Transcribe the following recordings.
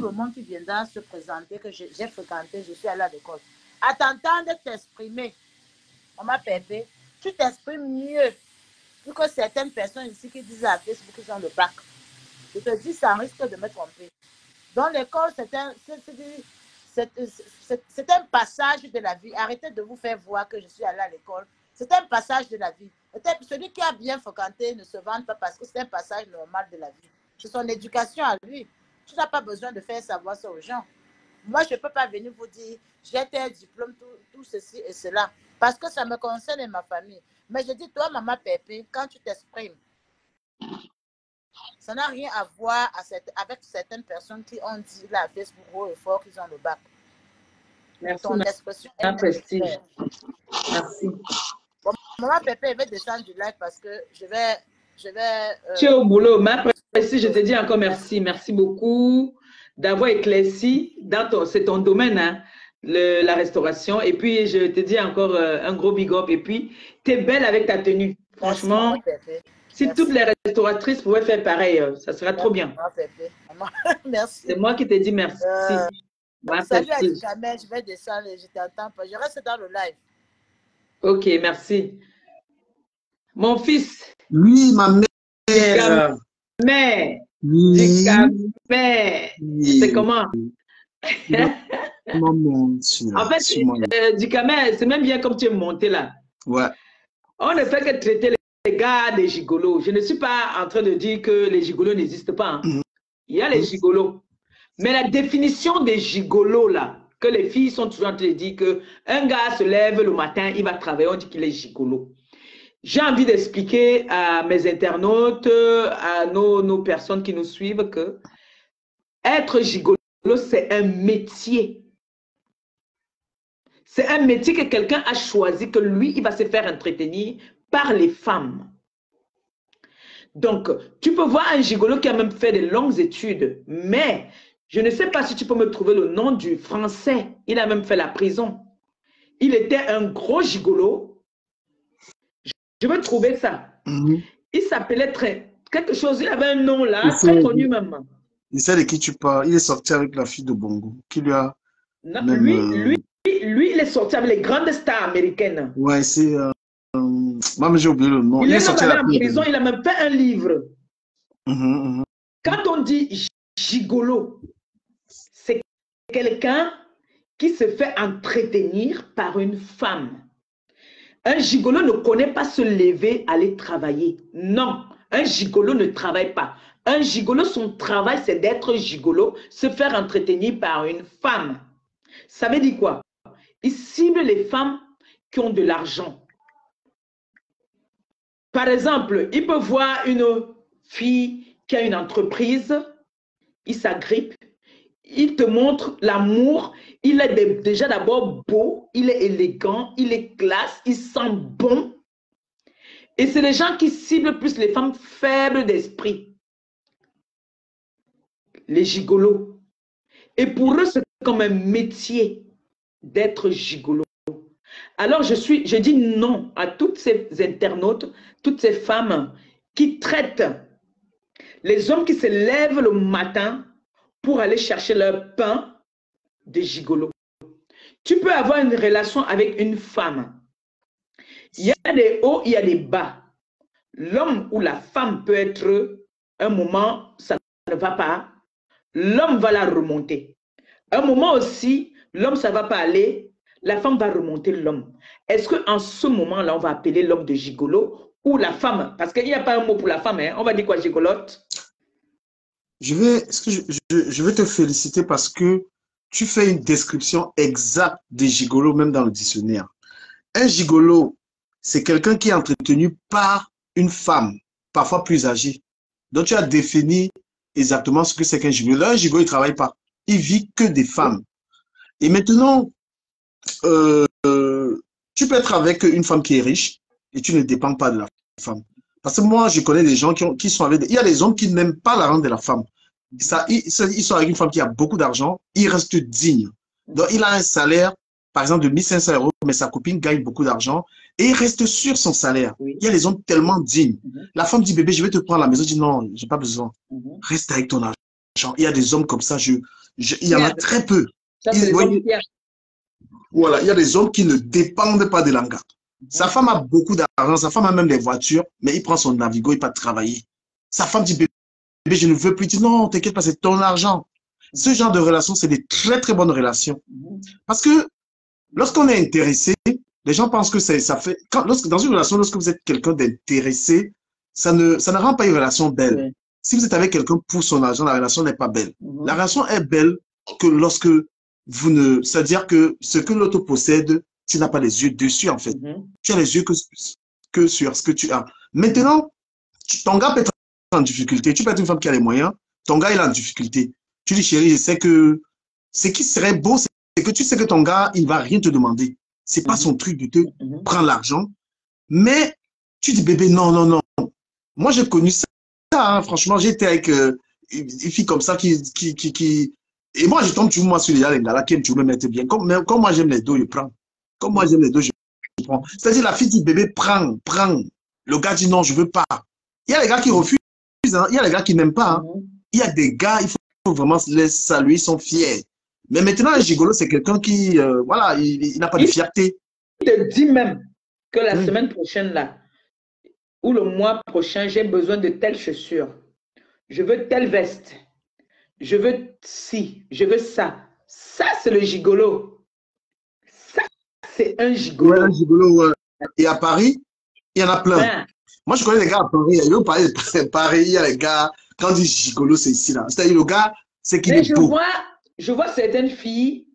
le monde qui viendra se présenter, que j'ai fréquenté, je suis allée à l'école. À t'entendre t'exprimer, maman Pépé, tu t'exprimes mieux que certaines personnes ici qui disent à Facebook qu'ils ont le bac. Je te dis, ça risque de me tromper. Dans l'école, c'est un passage de la vie. Arrêtez de vous faire voir que je suis allée à l'école. C'est un passage de la vie. Celui qui a bien fréquenté ne se vante pas parce que c'est un passage normal de la vie. C'est son éducation à lui. Tu n'as pas besoin de faire savoir ça aux gens. Moi, je ne peux pas venir vous dire, j'ai tel diplôme, tout ceci et cela, parce que ça me concerne et ma famille. Mais je dis, toi, maman Pépé, quand tu t'exprimes, ça n'a rien à voir avec certaines personnes qui ont dit la Facebook haut et fort qu'ils ont le bac. Merci, ton expression est prestige. Merci. Bon, maman Pépé, je vais descendre du live parce que je vais tu es au boulot. Ma prestige, je te dis encore merci. Merci beaucoup d'avoir éclairci. C'est ton domaine, hein, la restauration. Et puis, je te dis encore un gros big up. Et puis, tu es belle avec ta tenue. Franchement, si toutes les restauratrices pouvaient faire pareil, ça serait trop bien. Merci. C'est moi qui te dis merci. Salut à Dicamel, je vais descendre, je t'entends pas. Je reste dans le live. Ok, merci. Mon fils. Oui, ma mère. Mais. Oui. C'est comment? Maman, en fait, Dicamel, c'est même bien comme tu es monté là. Ouais. On ne fait que traiter les gars des gigolos. Je ne suis pas en train de dire que les gigolos n'existent pas. Hein. Il y a les gigolos. Mais la définition des gigolos, là, que les filles sont toujours en train de dire qu'un gars se lève le matin, il va travailler, on dit qu'il est gigolo. J'ai envie d'expliquer à mes internautes, à nos personnes qui nous suivent que être gigolo, c'est un métier. C'est un métier que quelqu'un a choisi, que lui, il va se faire entretenir par les femmes. Donc, tu peux voir un gigolo qui a même fait de longues études, mais je ne sais pas si tu peux me trouver le nom du français. Il a même fait la prison. Il était un gros gigolo. Je veux trouver ça. Il s'appelait quelque chose. Il avait un nom là, très connu même. Il sait de qui tu parles. Il est sorti avec la fille de Bongo. Qui lui a... Non, même, lui, il est sorti avec les grandes stars américaines. Ouais, c'est... Même j'ai oublié le nom. Il est sorti en prison. Il a même fait un livre. Quand on dit gigolo, c'est quelqu'un qui se fait entretenir par une femme. Un gigolo ne connaît pas se lever, aller travailler. Non, un gigolo ne travaille pas. Un gigolo, son travail, c'est d'être gigolo, se faire entretenir par une femme. Ça veut dire quoi? Il cible les femmes qui ont de l'argent. Par exemple, il peut voir une fille qui a une entreprise, il s'agrippe, il te montre l'amour, il est déjà d'abord beau, il est élégant, il est classe, il sent bon. Et c'est les gens qui ciblent plus les femmes faibles d'esprit. Les gigolos. Et pour eux, c'est comme un métier d'être gigolo. Alors, je dis non à toutes ces internautes, toutes ces femmes qui traitent les hommes qui se lèvent le matin pour aller chercher leur pain de gigolo. Tu peux avoir une relation avec une femme. Il y a des hauts, il y a des bas. L'homme ou la femme peut être, un moment, ça ne va pas. L'homme va la remonter. Un moment aussi, l'homme, ça ne va pas aller. La femme va remonter l'homme. Est-ce qu'en ce moment-là, on va appeler l'homme de gigolo ou la femme? Parce qu'il n'y a pas un mot pour la femme. Hein? On va dire quoi, gigolote? Je vais te féliciter parce que tu fais une description exacte des gigolos, même dans le dictionnaire. Un gigolo, c'est quelqu'un qui est entretenu par une femme, parfois plus âgée. Donc, tu as défini exactement ce que c'est qu'un gigolo. Là, un gigolo, il ne travaille pas. Il vit que des femmes. Et maintenant, tu peux être avec une femme qui est riche et tu ne dépends pas de la femme. Parce que moi, je connais des gens qui sont avec... Il y a des hommes qui n'aiment pas la rente de la femme. Ils sont avec une femme qui a beaucoup d'argent, ils restent dignes. Donc, il a un salaire, par exemple, de 1500 €, mais sa copine gagne beaucoup d'argent et il reste sur son salaire. Il y a des hommes tellement dignes. La femme dit, bébé, je vais te prendre à la maison. Il dit, non, j'ai pas besoin. Reste avec ton argent. Il y a des hommes comme ça, je Il y en a très peu. Ça, c'est les hommes fiers. Voilà, il y a des hommes qui ne dépendent pas de l'anga. Sa femme a beaucoup d'argent, sa femme a même des voitures, mais il prend son Navigo, il part travailler. Sa femme dit, bébé, je ne veux plus. Il dit, non, t'inquiète pas, c'est ton argent. Ce genre de relations, c'est des très, très bonnes relations. Parce que lorsqu'on est intéressé, les gens pensent que ça fait... dans une relation, lorsque vous êtes quelqu'un d'intéressé, ça ne rend pas une relation belle. Oui. Si vous êtes avec quelqu'un pour son argent, la relation n'est pas belle. La relation est belle que lorsque vous ne... C'est-à-dire que ce que l'autre possède, tu n'as pas les yeux dessus, en fait. Tu as les yeux que sur ce que tu as. Maintenant, ton gars peut être en difficulté. Tu peux être une femme qui a les moyens. Ton gars, il est en difficulté. Tu dis, chérie, je sais que ce qui serait beau, c'est que tu sais que ton gars, il ne va rien te demander. C'est pas son truc de te prendre l'argent. Mais tu dis, bébé, non, non, non. Moi, j'ai connu ça. Hein. Franchement, j'étais avec une fille comme ça qui... Et moi, je tombe toujours moi sur les gars là qui aiment toujours me mettre bien. Comme moi, j'aime les dos, je prends. Comme moi, j'aime les dos, je prends. C'est-à-dire, la fille dit, bébé, prends. Le gars dit, non, je veux pas. Il y a les gars qui refusent. Hein. Il y a les gars qui n'aiment pas. Hein. Il y a des gars, il faut vraiment les saluer, ils sont fiers. Mais maintenant, un gigolo, c'est quelqu'un qui, voilà, il n'a pas de fierté. Il te dit même que la semaine prochaine, là, ou le mois prochain, j'ai besoin de telles chaussures. Je veux telle veste. Je veux ci. Je veux ça. Ça, c'est le gigolo. Ça, c'est un gigolo. Ouais, un gigolo. Et à Paris, il y en a plein. Ouais. Moi, je connais les gars à Paris. Je veux parler de Paris, il y a les gars, quand on dit gigolo, c'est ici, là. C'est-à-dire, le gars, c'est qu'il est beau. Je vois certaines filles,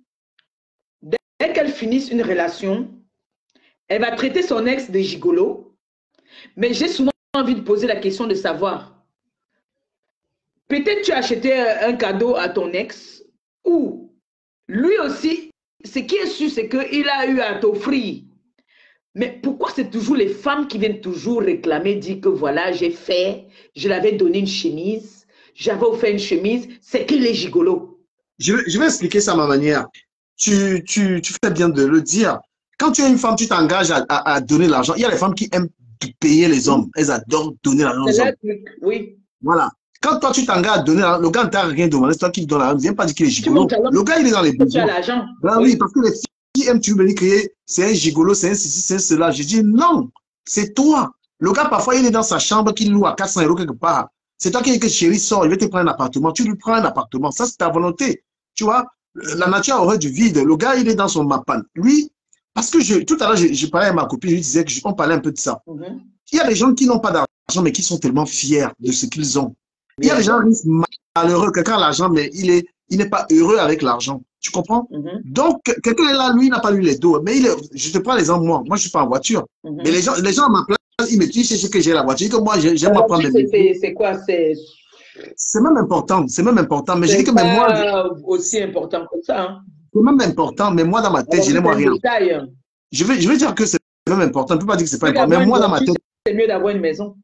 dès qu'elles finissent une relation, elle va traiter son ex de gigolo. Mais j'ai souvent envie de poser la question de savoir, peut-être tu as acheté un cadeau à ton ex, ou lui aussi, ce qui est sûr, c'est qu'il a eu à t'offrir. Mais pourquoi c'est toujours les femmes qui viennent toujours réclamer, dire que voilà, j'ai fait, je l'avais donné une chemise, j'avais offert une chemise, c'est qu'il est gigolo. Je vais expliquer ça à ma manière. Tu fais bien de le dire. Quand tu es une femme, tu t'engages à donner l'argent. Il y a les femmes qui aiment payer les hommes. Elles adorent donner l'argent aux hommes. Oui. Voilà. Quand toi, tu t'engages à donner l'argent, le gars ne t'a rien demandé, c'est toi qui lui donnes l'argent. Ne viens pas dire qu'il est gigolo. Le gars, il est dans les besoins. Ben oui, parce que les filles aiment toujours venir crier, c'est un gigolo, c'est un ceci, c'est un cela. Je dis non, c'est toi. Le gars, parfois, il est dans sa chambre qu'il loue à 400 € quelque part. C'est toi qui dis que chérie, sort, il va te prendre un appartement. Tu lui prends un appartement. Ça, c'est ta volonté. Tu vois, la nature a horreur du vide. Le gars, il est dans son mapan. Lui, parce que tout à l'heure, je parlais à ma copine, je lui disais qu'on parlait un peu de ça. Il y a des gens qui n'ont pas d'argent, mais qui sont tellement fiers de ce qu'ils ont. Il y a des gens qui sont malheureux, quelqu'un a l'argent, mais il n'est pas heureux avec l'argent. Tu comprends? Donc, quelqu'un est là, lui, il n'a pas lu les dos. Mais je te prends l'exemple, moi. Moi, je suis pas en voiture. Mais les gens à ma place, ils me disent que j'ai la voiture. Que moi, j'aime prendre les... C'est quoi? C'est même important. C'est même important. Mais je dis que même moi... aussi important que ça. Hein. C'est même important. Mais moi, dans ma tête, je n'aime rien. Je vais dire que c'est même important. Je ne peux pas dire que c'est pas important. Mais moi, dans ma tête... C'est mieux d'avoir une maison.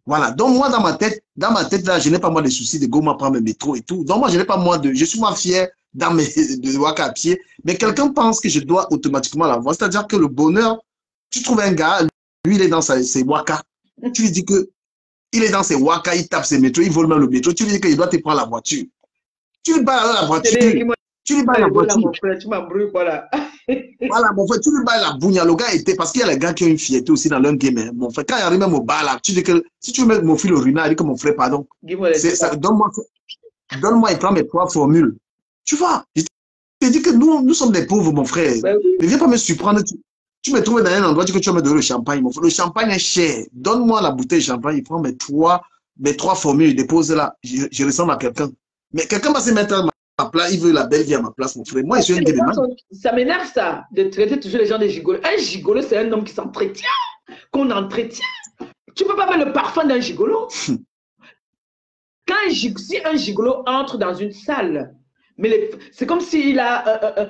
Voilà. Donc, moi, dans ma tête, là, je n'ai pas moi de soucis de go, moi, prendre mes métros et tout. Donc, moi, je n'ai pas moi de... Je suis moi fier de Waka à pied. Mais quelqu'un pense que je dois automatiquement l'avoir. C'est-à-dire que le bonheur, tu trouves un gars, lui, il est dans ses Waka. Tu lui dis que il est dans ses Waka, il tape ses métros, il vole même le métro. Tu lui dis qu'il doit te prendre la voiture. Tu lui balles la voiture. Tu lui balles la voiture. Tu m'embrouilles, voilà. Voilà, mon frère, tu lui balles la bougna. Le gars était, parce qu'il y a les gars qui ont une fierté aussi dans leur game. Hein. Mon frère, quand il arrive même au bar là, tu dis que si tu veux mettre mon fil au ruinard, il dit que mon frère, pardon. Donne-moi, il prend mes 3 formules. Tu vois, je te dis que nous sommes des pauvres, mon frère. Ben oui. Ne viens pas me surprendre. Tu me trouves dans un endroit, tu dis que tu vas me donner le champagne. Mon frère. Le champagne est cher. Donne-moi la bouteille de champagne, il prend mes 3 formules, il dépose là. Je ressemble à quelqu'un. Mais quelqu'un va se mettre à ma place, il veut la belle vie à ma place, mon frère. Moi, je suis un guédéman. Ça m'énerve, ça, de traiter toujours les gens de gigolos. Un gigolo, c'est un homme qui s'entretient, qu'on entretient. Tu ne peux pas mettre le parfum d'un gigolo. Si un gigolo entre dans une salle, mais c'est comme s'il a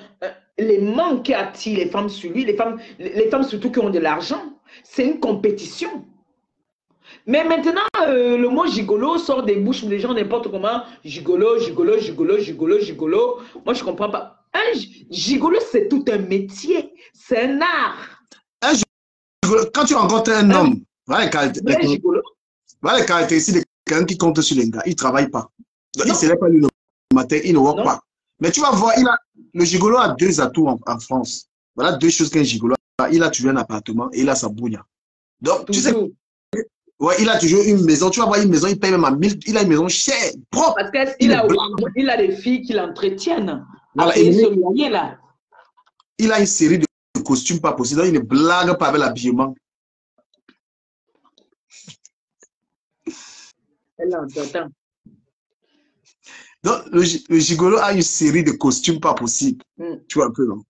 l'aimant qui attire les femmes sur lui, les femmes surtout qui ont de l'argent. C'est une compétition. Mais maintenant, le mot gigolo sort des bouches des gens n'importe comment. Gigolo, gigolo, gigolo, gigolo, gigolo. Moi, je ne comprends pas. Un gigolo, c'est tout un métier. C'est un art. Un gigolo, quand tu rencontres un homme, voilà les caractéristiques de quelqu'un qui compte sur les gars. Il ne travaille pas. Donc, il ne se lève pas le matin, il ne work pas. Mais tu vas voir, le gigolo a deux atouts en France. Voilà deux choses qu'un gigolo a. Il a toujours un appartement et il a sa bougne. Donc, tu sais, ouais, il a toujours une maison. Tu vas voir une maison, il paye même à 1000. Il a une maison chère, propre. Parce qu'il a des filles qui l'entretiennent. Voilà, là. Il a une série de costumes pas possible. Donc, il ne blague pas avec l'habillement. Donc, le gigolo a une série de costumes pas possible. Tu vois un peu, non?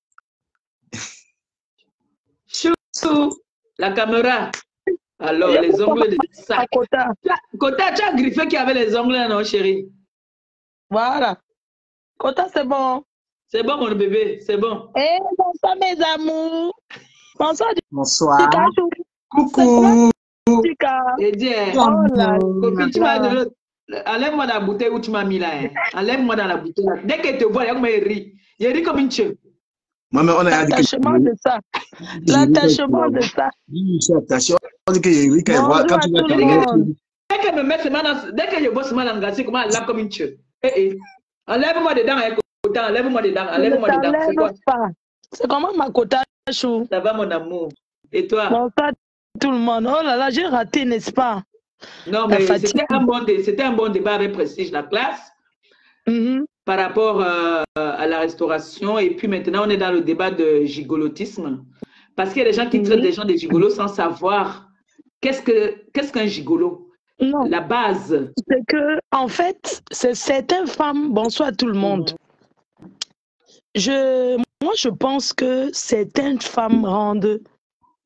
Chou, la caméra. Alors, les ongles de ça. Kota, tu as griffé qui avait les ongles, non, chérie? Voilà. Kota, c'est bon. C'est bon, mon bébé, c'est bon. Eh, bonsoir, mes amours. Bonsoir. Bonsoir. Coucou. Et dis, copine, tu m'as donné. Enlève-moi dans la bouteille où tu m'as mis là. Hein. Enlève-moi dans la bouteille là. Dès qu'elle te voit, il rit. Il rit comme une chèvre. L'attachement de ça. L'attachement de ça. On dit qu'il rit quand il voit. Quand tu vois dès qu'elle me met ses mains dans. Dès que je vois ses mains dans le comment elle lave comme une chèvre. Enlève-moi dedans, enlève-moi dedans. Enlève-moi dedans. C'est quoi? C'est comment ma Kota chou? Ça va, mon amour. Et toi? Bonsoir tout le monde. Oh là là, j'ai raté, n'est-ce pas? Non, mais c'était un bon débat avec Prestige la classe par rapport à la restauration. Et puis maintenant, on est dans le débat de gigolotisme. Parce qu'il y a des gens qui traitent des gens de gigolos sans savoir qu'est-ce qu'un gigolo. Non. La base. C'est que, en fait, c'est certaines femmes, bonsoir à tout le monde. Moi, je pense que certaines femmes rendent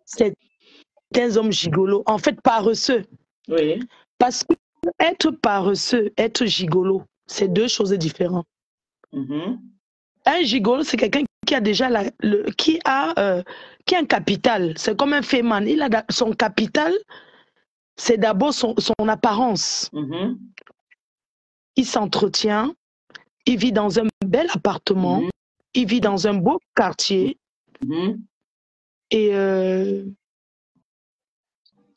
certains hommes gigolos, en fait, paresseux. Oui. Parce que être paresseux, être gigolo, c'est deux choses différentes. Un gigolo, c'est quelqu'un qui a déjà qui a un capital. C'est comme un féman. Il a son capital, c'est d'abord son apparence. Il s'entretient, il vit dans un bel appartement, il vit dans un beau quartier et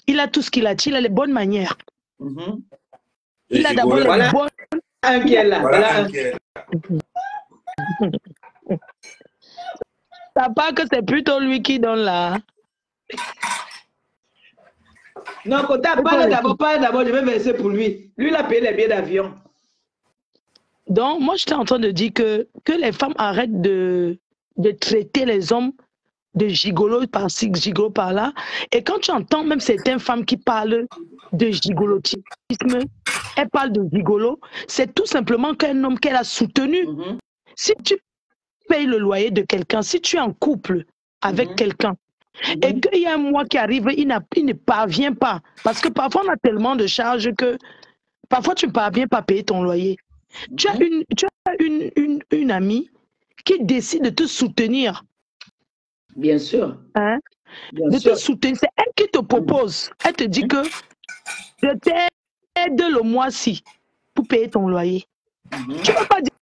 il a tout ce qu'il a. Il a les bonnes manières. Il a d'abord les bonnes... Un qui est là. Voilà. Ça part que c'est plutôt lui qui donne là. Non, Kota, parle d'abord, je vais verser pour lui. Lui, il a payé les billets d'avion. Donc, moi, j'étais en train de dire que les femmes arrêtent de traiter les hommes de gigolo par-ci, gigolo par-là. Et quand tu entends même certaines femmes qui parlent de gigolotisme, elles parlent de gigolo, c'est tout simplement qu'un homme qu'elle a soutenu. Si tu payes le loyer de quelqu'un, si tu es en couple avec quelqu'un, et qu'il y a un mois qui arrive, il ne parvient pas. Parce que parfois, on a tellement de charges que parfois, tu ne parviens pas à payer ton loyer. Tu as une amie qui décide de te soutenir. Bien sûr. Hein? Te soutenir. C'est elle qui te propose. Elle te dit que je t'aide le mois-ci pour payer ton loyer. Tu ne vas pas dire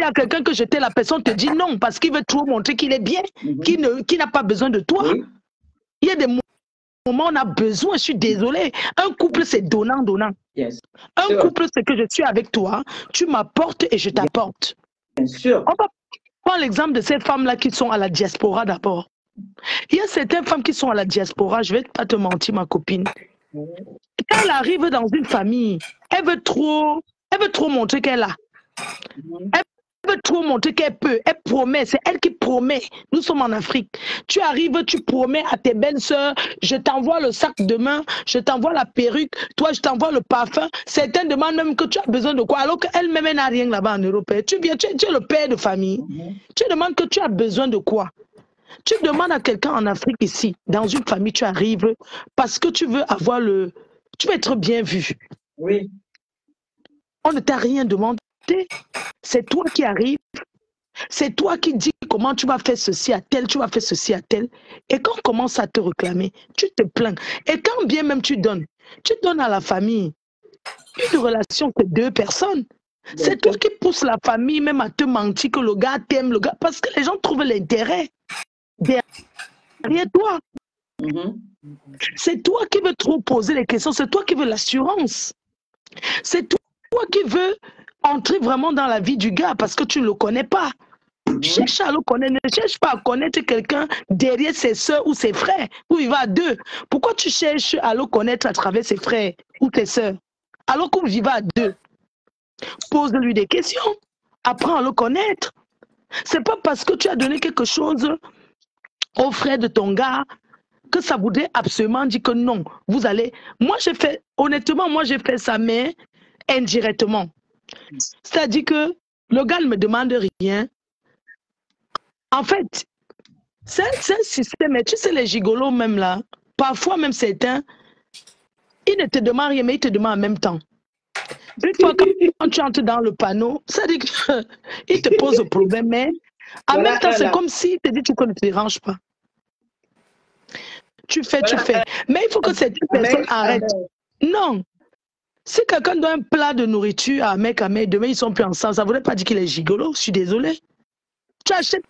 à quelqu'un que je t'aide, la personne te dit non parce qu'il veut trop montrer qu'il est bien, qu'il n'a pas besoin de toi. Il y a des moments où on a besoin, je suis désolée. Un couple, c'est donnant-donnant. Un couple, c'est que je suis avec toi, tu m'apportes et je t'apporte. Bien sûr. On va prendre l'exemple de ces femmes-là qui sont à la diaspora d'abord. Il y a certaines femmes qui sont à la diaspora, je ne vais pas te mentir, ma copine. Quand elle arrive dans une famille, elle veut trop montrer qu'elle a. Elle veut trop montrer qu'elle peut. Elle promet, c'est elle qui promet. Nous sommes en Afrique. Tu arrives, tu promets à tes belles-sœurs, je t'envoie le sac de main, je t'envoie la perruque, toi je t'envoie le parfum. Certains demandent même que tu as besoin de quoi, alors qu'elle-même n'a rien là-bas en Europe. Tu viens, tu es le père de famille. Tu demandes que tu as besoin de quoi. Tu demandes à quelqu'un en Afrique ici, dans une famille, tu arrives parce que tu veux avoir tu veux être bien vu. Oui. On ne t'a rien demandé. C'est toi qui arrives. C'est toi qui dis comment tu vas faire ceci à tel, tu vas faire ceci à tel. Et quand on commence à te réclamer, tu te plains. Et quand bien même tu donnes à la famille une relation que deux personnes. C'est toi qui pousses la famille même à te mentir que le gars t'aime, parce que les gens trouvent l'intérêt derrière toi. C'est toi qui veux trop poser les questions, c'est toi qui veux l'assurance. C'est toi qui veux entrer vraiment dans la vie du gars parce que tu ne le connais pas. Cherche à le connaître, ne cherche pas à connaître quelqu'un derrière ses soeurs ou ses frères, où il va à deux. Pourquoi tu cherches à le connaître à travers ses frères ou tes soeurs, alors que vous vivez à deux? Pose-lui des questions, apprends à le connaître. C'est pas parce que tu as donné quelque chose au frère de ton gars que ça voudrait absolument dire que non, vous allez... Moi, j'ai fait, honnêtement, moi, j'ai fait ça, mais indirectement. C'est-à-dire que le gars ne me demande rien. En fait, c'est un système, et tu sais, les gigolos même là, parfois même certains, ils ne te demandent rien, mais ils te demandent en même temps. Une fois quand tu entres dans le panneau, ça dit qu'ils te posent le problème, mais en Voilà, même temps, c'est voilà. comme s'ils te disent que tu ne te déranges pas. Tu fais, tu Voilà. fais. Mais il faut que certaines personnes arrêtent. Non. Si quelqu'un donne un plat de nourriture à un mec, demain ils sont plus ensemble, ça ne voudrait pas dire qu'il est gigolo, je suis désolée. Tu achètes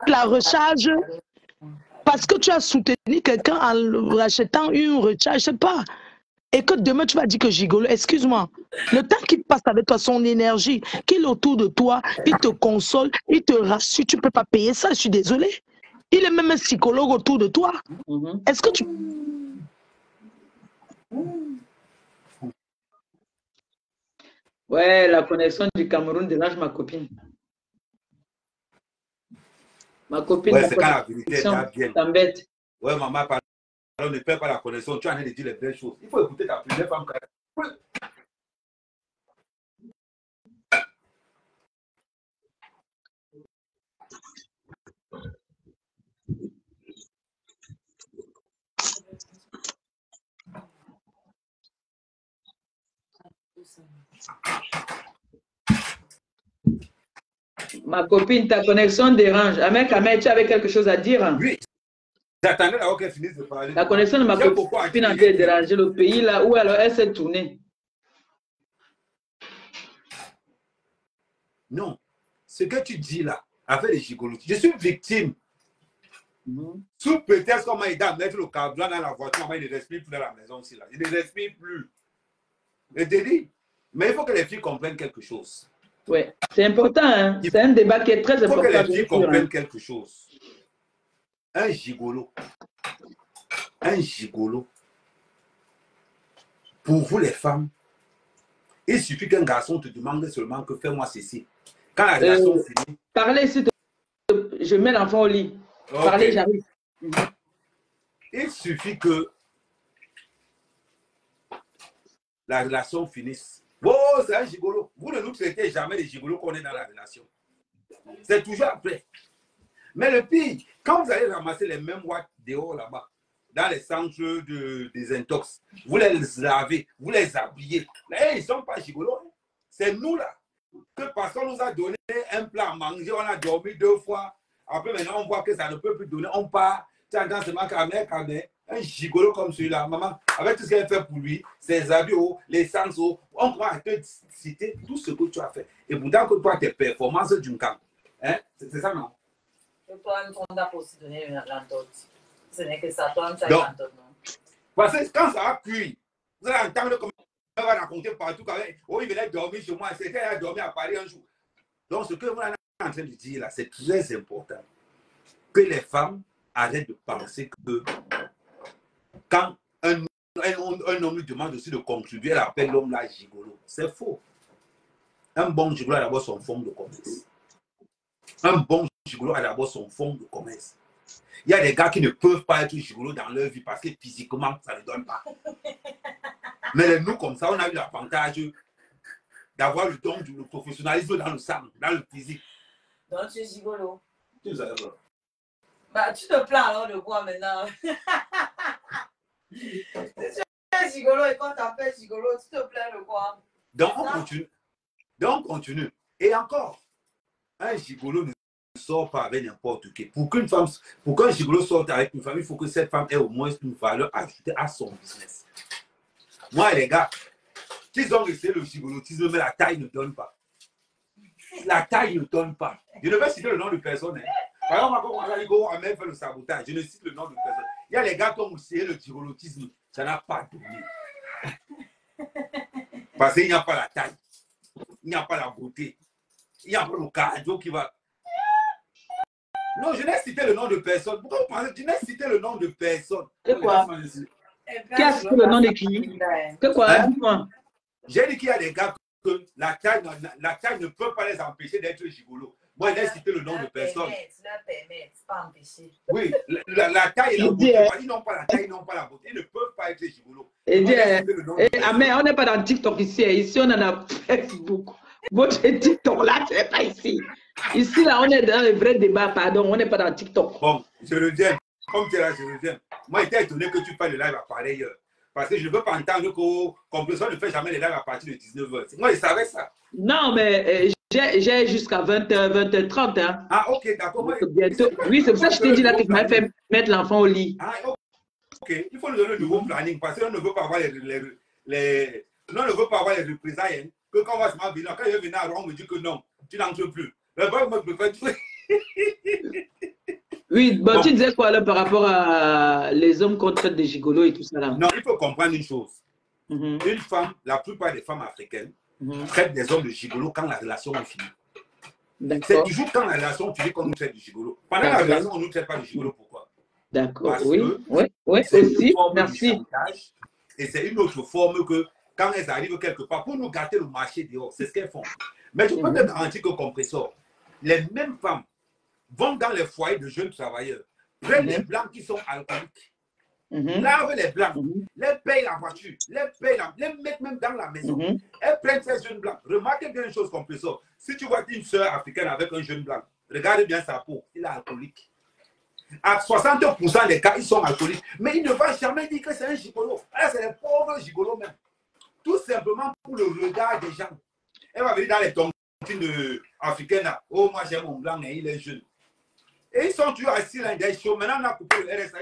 la recharge parce que tu as soutenu quelqu'un en achetant une recharge, je sais pas. Et que demain tu vas dire que gigolo, excuse-moi. Le temps qu'il passe avec toi, son énergie, qu'il est autour de toi, il te console, il te rassure, tu ne peux pas payer ça, je suis désolée. Il est même un psychologue autour de toi. Est-ce que tu... Ouais, la connexion du Cameroun dérange ma copine. Ma copine, Ouais, la c'est quand la vérité connexion t'embête. Ouais, maman, pardon, ne perds pas la connexion. Tu en train de dire les vraies choses. Il faut écouter ta première femme. Ma copine, ta connexion dérange. Ahmed, tu avais quelque chose à dire? Oui. J'attendais d'abord qu'elle finisse de parler. La connexion de ma copine a été dérangée le pays là où alors elle s'est tournée. Non. Ce que tu dis là, avec les gigolos, je suis victime. Sous prétexte qu'on m'a aidé à mettre le carburant dans la voiture, il ne respire plus dans la maison aussi là. Il ne respire plus. Je te dis, mais il faut que les filles comprennent quelque chose. Oui, c'est important. Hein? C'est un débat qui est très important. Il faut que les filles comprennent quelque chose. Un gigolo, pour vous les femmes, il suffit qu'un garçon te demande seulement que fais-moi ceci. Quand la relation finit... Parlez, s'il te plaît. Je mets l'enfant au lit. Okay. Parlez, j'arrive. Il suffit que la relation finisse. Oh, c'est un gigolo. Vous ne nous traitez jamais des gigolos qu'on est dans la relation. C'est toujours après. Mais le pire, quand vous allez ramasser les mêmes watts dehors là-bas, dans les centres de désintox, vous les lavez, vous les habillez. Là, ils ne sont pas gigolos. C'est nous là. Que parce qu'on nous a donné un plat à manger, on a dormi 2 fois. Après, maintenant, on voit que ça ne peut plus donner. On part. Tu entends seulement un gigolo comme celui-là, maman, avec tout ce qu'elle fait pour lui, ses habits, l'essence, on croit à te citer tout ce que tu as fait. Et pourtant, que toi, tes performances d'une camp. Hein? C'est ça, non? Toi-même, on t'a aussi donné l'antote. Ce n'est que ça, toi-même, tu as l'antote, non? Parce que quand ça a cuit, vous allez entendre comment elle va raconter partout. Oh, il venait dormir chez moi, c'était à dormir à Paris un jour. Donc, ce que vous êtes en train de dire là, c'est très important. Que les femmes arrêtent de penser que quand un homme lui demande aussi de contribuer, elle appelle l'homme là gigolo. C'est faux. Un bon gigolo a d'abord son fonds de commerce. Un bon gigolo a d'abord son fonds de commerce. Il y a des gars qui ne peuvent pas être gigolos dans leur vie parce que physiquement, ça ne donne pas. Mais nous, comme ça, on a eu l'avantage d'avoir le don du professionnalisme dans le sang, dans le physique. Donc, tu es gigolo. Tu nous as dit. Bah, tu te plains alors de quoi maintenant? Si tu es gigolo et quand tu t'appelles gigolo, tu te plains de quoi? Donc, on continue. Donc, on continue. Et encore, un gigolo ne sort pas avec n'importe qui. Pour qu'un gigolo sorte avec une femme, il faut que cette femme ait au moins une valeur ajoutée à son business. Moi, les gars, qu'ils ont essayé le gigolotisme, mais la taille ne donne pas. La taille ne donne pas. Je ne vais citer le nom de personne. Hein. Par exemple, quand on a même fait le sabotage, je ne cite le nom de personne. Il y a les gars qui ont essayé le gigolotisme, ça n'a pas donné. Parce qu'il n'y a pas la taille. il n'y a pas la beauté, il n'y a pas le cardio qui va. Non, je n'ai cité le nom de personne. Pourquoi vous pensez que je n'ai cité le nom de personne? C'est quoi? Qui a cité le nom de qui? C'est quoi? Hein? Dis-moi. J'ai dit qu'il y a des gars que la taille ne peut pas les empêcher d'être gigolos. Moi, j'ai cité le nom de personne. C'est pas empêché. Oui, la taille et la beauté, ils n'ont pas la taille, ils n'ont pas la beauté, ils ne peuvent pas être gigolos. Et mais on n'est pas dans TikTok ici. Ici, on en a Facebook. Votre TikTok là, tu n'es pas ici. Ici, là, on est dans le vrai débat, pardon. On n'est pas dans TikTok. Bon, je reviens. Comme tu es là, je reviens. Moi, j'étais étonné que tu fasses le live à pareille heure. Parce que je ne veux pas entendre qu'on ne fait jamais les lives à partir de 19h. Moi, je savais ça. Non, mais j'ai jusqu'à 20h, 20h30. Hein. Ah, ok, d'accord. Bientôt. Oui, c'est pour ça que je t'ai dit là que je m'avais fait mettre l'enfant au lit. Ah, ok. Il faut nous donner un nouveau planning parce qu'on ne veut pas avoir on ne veut pas avoir les représailles. Hein, que quand on va se mettre quand il vient à Rome, on me dit que non, tu n'entres plus. Le boy me préfère tuer. Oui, bon, tu disais quoi là par rapport à les hommes qu'on traite des gigolos et tout ça là? Non, il faut comprendre une chose. Une femme, la plupart des femmes africaines traitent des hommes de gigolos quand la relation est finie. C'est toujours quand la relation finit qu'on nous traite de gigolo. Pendant la relation, on ne nous traite pas de gigolo. Pourquoi? D'accord, Parce oui, que oui, c'est aussi, une forme merci. de chantage et c'est une autre forme que quand elles arrivent quelque part pour nous gâter le marché dehors, c'est ce qu'elles font. Mais je peux te garantir que compresseur, les mêmes femmes vont dans les foyers de jeunes travailleurs, prennent les blancs qui sont alcooliques, lavent les blancs, les payent la voiture, les mettent même dans la maison. Elles prennent ces jeunes blancs. Remarquez bien une chose, compresseur. Si tu vois une soeur africaine avec un jeune blanc, regardez bien sa peau, il est alcoolique. À 60% des cas, ils sont alcooliques. Mais il ne va jamais dire que c'est un gigolo. Alors, c'est les pauvres gigolos même. Tout simplement pour le regard des gens. Elle va venir dans les tontines africaines. Là. Oh, moi, j'ai mon blanc et il est jeune. Et ils sont toujours assis là, des shows. Maintenant, on a coupé le RSA.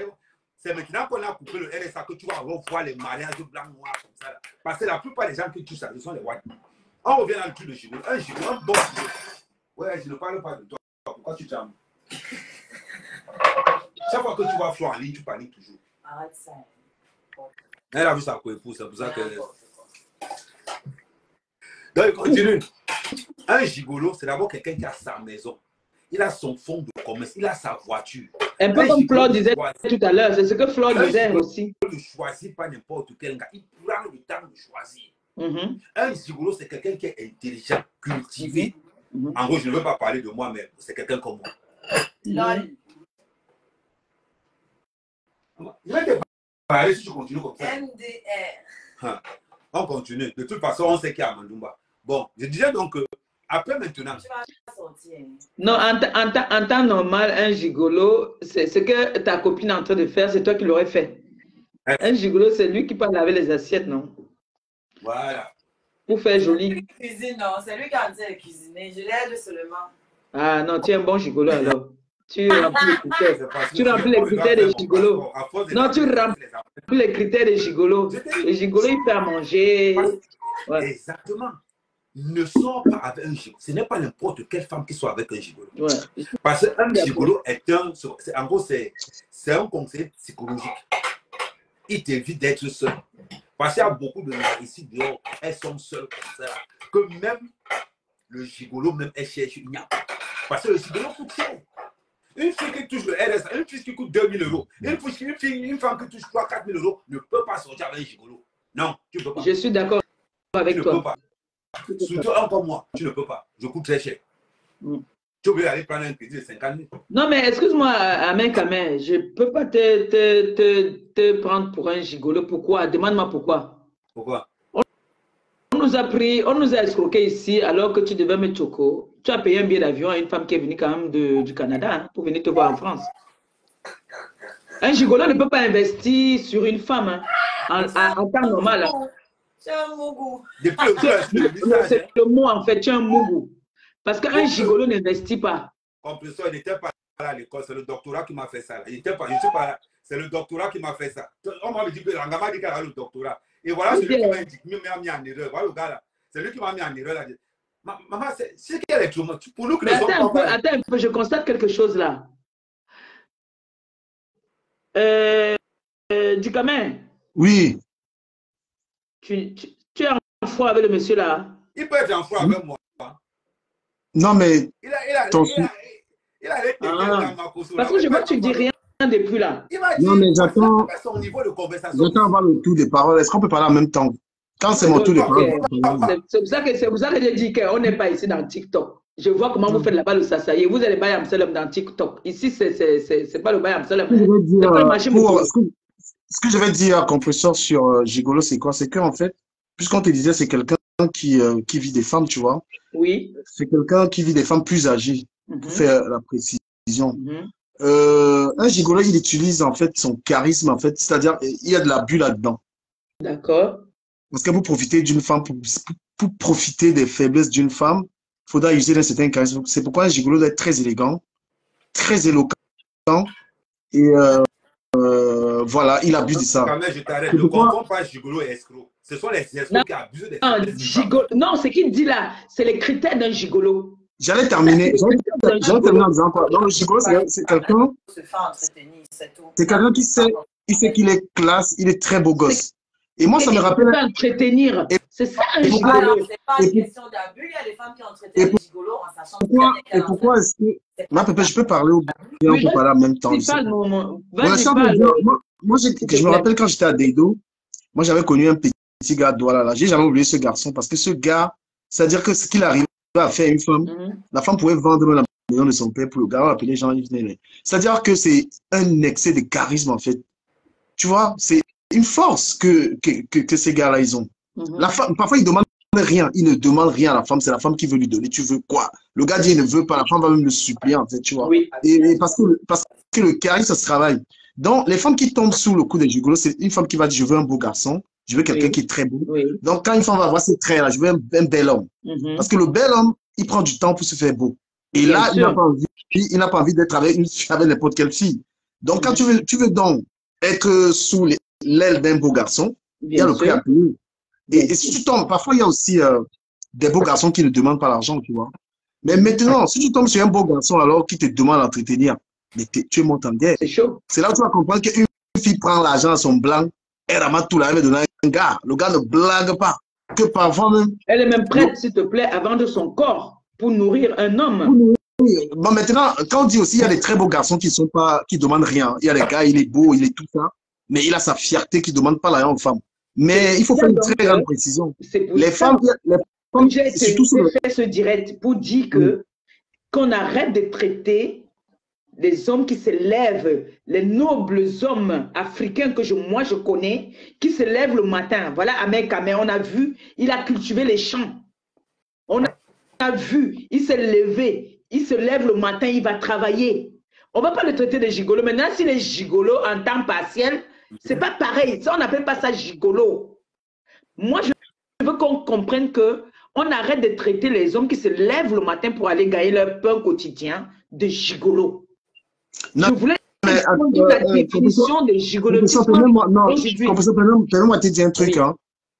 C'est maintenant qu'on a coupé le RSA que tu vas revoir les mariages blancs, noirs comme ça. Là. Parce que la plupart des gens qui touchent ça, ce sont les whites. On revient dans le truc de gigolo. Un gigolo, un bon gigolo. Ouais, je ne parle pas de toi. Pourquoi tu t'aimes? Chaque fois que tu vois Flo en ligne, tu paniques toujours. Arrête ça. Elle a vu sa coépouse, c'est pour ça que. Donc, continue. Un gigolo, c'est d'abord quelqu'un qui a sa maison. Il a son fonds de commerce, il a sa voiture. Un peu comme Flo disait tout à l'heure, c'est ce que Flo disait aussi. Il ne choisit pas n'importe quel gars, il prend le temps de choisir. Un gigolo, c'est quelqu'un qui est intelligent, cultivé. En gros, je ne veux pas parler de moi, mais c'est quelqu'un comme moi. LOL. Je vais te parler si tu continues comme ça. MDR. On continue. De toute façon, on sait qu'il y a Mandumba. Bon, je disais donc que après maintenant. Tu vas sortir. Non, en temps normal, un gigolo, c'est ce que ta copine est en train de faire, c'est toi qui l'aurais fait. Un gigolo, c'est lui qui peut laver les assiettes, non? Voilà. Pour faire joli. Cuisine, non, c'est lui qui a dit de cuisiner. Je l'aide seulement. Ah non, tu es un bon gigolo alors. Tu remplis les critères. Tu remplis les critères des gigolos. Non, tu remplis les critères des gigolos. Les gigolos, ils peuvent manger. Ouais. Exactement. Ne sors pas avec un gigolo. Ce n'est pas n'importe quelle femme qui soit avec un gigolo. Ouais. Parce qu'un gigolo est un... En gros, c'est un conseil psychologique. Il t'évite d'être seul. Parce qu'il y a beaucoup de gens ici dehors, elles sont seules comme ça. Que même le gigolo, même elle cherche, il n'y a pas. Parce que le gigolo coûte cher. Une fille qui touche le RSA, une fille qui coûte 2000 €, une femme qui touche 3-4 000 € ne peut pas sortir avec un gigolo. Non, tu ne peux pas. Je suis d'accord avec toi. Tu ne peux pas. Surtout un comme moi, tu ne peux pas. Je coûte très cher. Tu veux aller prendre un crédit de 50 000. Non, mais excuse-moi, Amen Kamen, je ne peux pas te prendre pour un gigolo. Pourquoi? Demande-moi pourquoi. Pourquoi? On nous a escroqué ici alors que tu devais me choco. Tu as payé un billet d'avion à une femme qui est venue quand même du Canada hein, pour venir te voir en France. Un gigolo ne peut pas investir sur une femme hein, en temps normal. C'est un mougou. C'est le mot en fait, tu es un mougou. Parce qu'un gigolo n'investit pas. Compresseur, il n'était pas là à l'école, c'est le doctorat qui m'a fait ça. Je ne suis pas là. C'est le doctorat qui m'a fait ça. On m'a dit que Rangama dit qu'elle a le doctorat. Et voilà, c'est lui qui m'a mis en erreur. Voilà le gars là. C'est lui qui m'a mis en erreur là. Maman, c'est qu'il y a les traumas. Pour nous que nous sommes attends un peu, je constate quelque chose là. Ducamin. Oui. Tu es en foi avec le monsieur là. Il peut être en froid avec moi. Non, mais ton- Il a été dans ma course. Parce que je vois que tu dis rien depuis là. Il m'a dit, non, mais j'attends son niveau de conversation. avoir le tour des paroles. Est-ce qu'on peut parler en même temps? Quand c'est mon tour de parole. C'est pour ça que j'ai dit qu'on n'est pas ici dans TikTok. Je vois comment vous faites là-bas le sasaye. Vous allez Bayam Salam dans TikTok. Ici, c'est pas le Bayam Salam. Ce que je vais dire, compresseur, sur Gigolo, c'est quoi? C'est qu'en fait, puisqu'on te disait, c'est quelqu'un qui vit des femmes, tu vois. Oui. C'est quelqu'un qui vit des femmes plus âgées, pour faire la précision. Un gigolo, il utilise en fait son charisme, en fait, c'est-à-dire il y a de l'abus là-dedans. D'accord. Parce que pour profiter d'une femme, pour profiter des faiblesses d'une femme, il faudra user d'un certain charisme. C'est pourquoi un gigolo doit être très élégant, très éloquent, et voilà, il abuse de ça. Quand même, je t'arrête. Ne confonds pas gigolo et escroc. Ce sont les escrocs qui abusent des femmes. Non, ce qu'il dit là, c'est les critères d'un gigolo. J'allais terminer en disant quoi. Donc, le gigolo, c'est quelqu'un. C'est quelqu'un qui sait qu'il est classe, il est très beau gosse. Et moi, ça me rappelle. Entretenir. C'est ça un gigolo. C'est pas une question d'abus. Il y a des femmes qui entretiennent les gigolos en sachant et pourquoi est-ce que. Moi, je peux parler au bien, on peut parler en même temps. Moi, je me rappelle quand j'étais à Deido, moi, j'avais connu un petit gars de Douala là. J'ai jamais oublié ce garçon parce que ce gars, c'est-à-dire que ce qu'il arrive à faire une femme, la femme pouvait vendre la maison de son père pour le gars, on appelait les gens, ils venaient. C'est-à-dire que c'est un excès de charisme en fait. Tu vois, c'est une force que ces gars-là, ils ont. La femme, parfois, ils demandent rien. Ils ne demandent rien à la femme. C'est la femme qui veut lui donner. Tu veux quoi? Le gars dit, il ne veut pas. La femme va même le supplier, en fait, tu vois. Oui. Et parce que le charisme, ça se travaille. Donc, les femmes qui tombent sous le coup des gigolos, c'est une femme qui va dire, je veux un beau garçon. Je veux quelqu'un qui est très beau. Oui. Donc, quand une femme va voir ces traits-là, je veux un bel homme. Parce que le bel homme, il prend du temps pour se faire beau. Et Bien là, sûr. il n'a pas envie d'être avec n'importe quelle fille. Donc, quand tu veux donc être sous l'aile d'un beau garçon, il y a le prix à payer. Et si tu tombes, parfois il y a aussi des beaux garçons qui ne demandent pas l'argent, tu vois. Mais maintenant, si tu tombes sur un beau garçon alors qui te demande d'entretenir, mais tu montes en guerre. C'est chaud. C'est là où tu vas comprendre qu'une fille prend l'argent à son blanc, elle ramasse tout là, elle va donner à un gars. Le gars ne blague pas. Que parfois même. Elle est même prête, s'il te plaît, à vendre son corps pour nourrir un homme. Bon, maintenant, quand on dit aussi, il y a des très beaux garçons qui demandent rien. Il y a des gars, il est beau, il est tout ça. Mais il a sa fierté qui ne demande pas l'argent aux femmes. Mais il faut faire une très grande précision. Les femmes, j'ai fait ce direct pour dire qu'on arrête de traiter les hommes qui se lèvent, les nobles hommes africains que moi je connais, qui se lèvent le matin. Voilà, Ahmed Kamé, on a vu, il a cultivé les champs. On a vu, il s'est levé, il se lève le matin, il va travailler. On ne va pas le traiter de gigolo. Maintenant, si les gigolos en temps partiel, c'est pas pareil. Ça, on n'appelle pas ça gigolo. Moi, je veux qu'on comprenne que on arrête de traiter les hommes qui se lèvent le matin pour aller gagner leur pain quotidien de gigolo. Je voulais la définition de gigolisme. Permets-moi de te dire un truc. Hein.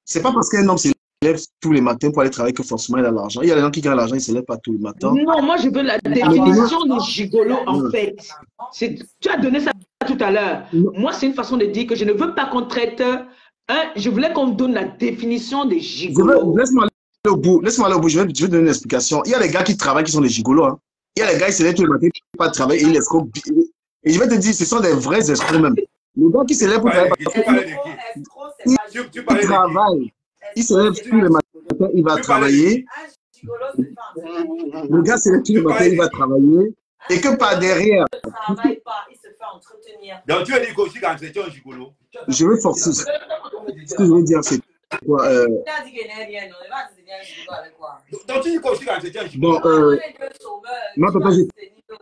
C'est pas parce qu'un homme se lève tous les matins pour aller travailler que forcément il a l'argent. Il y a des gens qui gagnent l'argent, ils ne se lèvent pas tous les matins. Non, moi je veux la définition de gigolo en fait. Tu as donné ça tout à l'heure. Moi, c'est une façon de dire que je ne veux pas qu'on traite. Je voulais qu'on donne la définition de gigolo. Laisse-moi aller au bout. Je vais donner une explication. Il y a des gars qui travaillent qui sont des gigolos. Hein. Il y a des gars qui se lèvent tous les matins pour pas travailler et ils escroquent. Et je vais te dire, ce sont des vrais escrocs même. Les gars qui se lèvent pour travailler, ils travaillent. Il se lève tous les matins, il va travailler. Le gars se lève tous les matins, il va travailler. Et que par derrière. Il ne travaille pas, il se fait entretenir. Donc tu veux dire qu'aussi quand tu un gigolo. Je veux forcer. Ce que je veux dire, c'est quoi donc tu dis qu'aussi quand tu un gigolo. Bon, moi, papa, je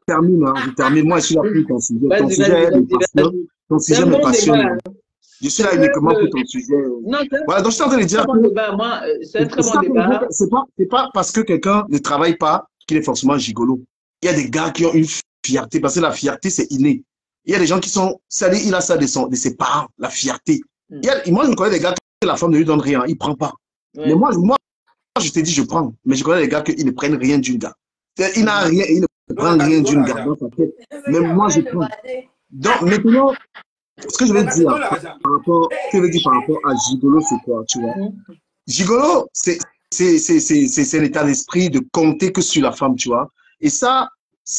termine. Moi, je suis là pour ton sujet. Ton sujet me passionne. Je suis là uniquement pour ton sujet. Voilà, donc je suis en train de dire que c'est un très bon débat. C'est pas parce que quelqu'un ne travaille pas qu'il est forcément gigolo. Il y a des gars qui ont une fierté, parce que la fierté, c'est inné. Il y a des gens qui sont, c'est-à-dire, il a ça de ses parents, la fierté. Moi, je connais des gars que la femme ne lui donne rien, il ne prend pas. Mais moi, je te dis, je prends. Mais je connais des gars qui ne prennent rien d'une gars. Il n'a rien, il ne prend rien d'une gars dans sa tête. Même moi, je prends. Donc, maintenant, ce que je veux dire par rapport à gigolo, c'est quoi, tu vois? Gigolo, c'est c'est l'état d'esprit de compter que sur la femme, tu vois. Et ça,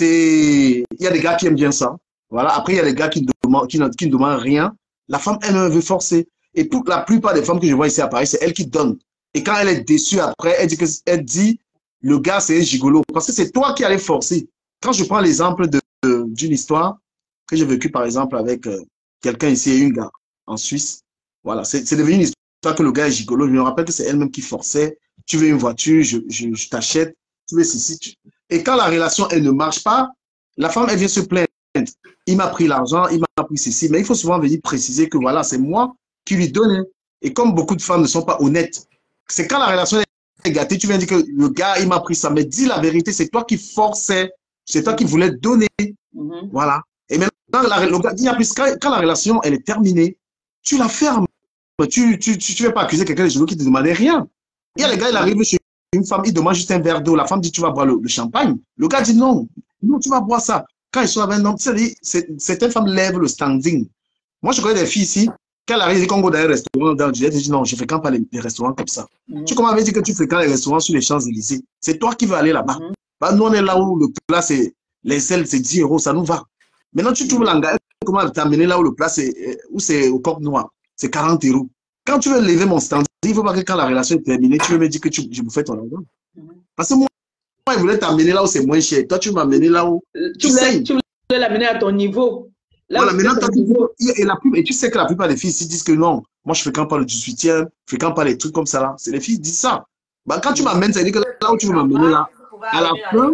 il y a des gars qui aiment bien ça. Voilà. Après, il y a des gars qui ne demandent rien. La femme, elle veut forcer. Et pour la plupart des femmes que je vois ici à Paris, c'est elle qui donne. Et quand elle est déçue après, elle dit le gars, c'est un gigolo. Parce que c'est toi qui allais forcer. Quand je prends l'exemple d'une histoire que j'ai vécue, par exemple, avec quelqu'un ici et une gars en Suisse, voilà, c'est devenu une histoire que le gars est gigolo. Je me rappelle que c'est elle-même qui forçait. Tu veux une voiture, je t'achète. Tu veux ceci. Et quand la relation, elle ne marche pas, la femme, elle vient se plaindre. Il m'a pris l'argent, il m'a pris ceci. Mais il faut souvent venir préciser que voilà, c'est moi qui lui donne. Et comme beaucoup de femmes ne sont pas honnêtes, c'est quand la relation est gâtée, tu viens dire que le gars, il m'a pris ça. Mais dis la vérité, c'est toi qui forçais, c'est toi qui voulais donner. Voilà. Et maintenant, le gars, il y a plus, quand la relation, elle est terminée, tu la fermes. Tu ne veux pas accuser quelqu'un de gigolo qui ne te demandait rien. Il y a les gars, il arrive chez une femme, il demande juste un verre d'eau. La femme dit, tu vas boire le champagne. Le gars dit, non, tu vas boire ça. Quand ils sont avec un homme, certaines femmes lèvent le standing. Moi, je connais des filles ici, quand elle arrive, qu'on go dans un restaurant, elle dit, non, je ne fréquente pas les restaurants comme ça. Tu commences à dire que tu fréquentes les restaurants sur les Champs-Élysées. C'est toi qui veux aller là-bas. Bah, nous, on est là où le plat, les ailes, c'est 10 €, ça nous va. Maintenant, tu trouves l'engagement, comment t'amener là où le plat, c'est au coq noir, c'est 40 €. Quand tu veux lever mon standing, il ne faut pas que quand la relation est terminée, tu veux me dire que je me fais ton argent. Parce que moi, il voulait t'amener là où c'est moins cher. Toi, tu m'as amené là où tu voulais l'amener à ton niveau. Là voilà, maintenant, et tu sais que la plupart des filles ici disent que non, moi, je ne fréquente pas le 18e, je ne fréquente pas les trucs comme ça là. C'est les filles qui disent ça. Bah, quand tu m'amènes, ça veut dire que là où tu veux m'amener là, à la fin,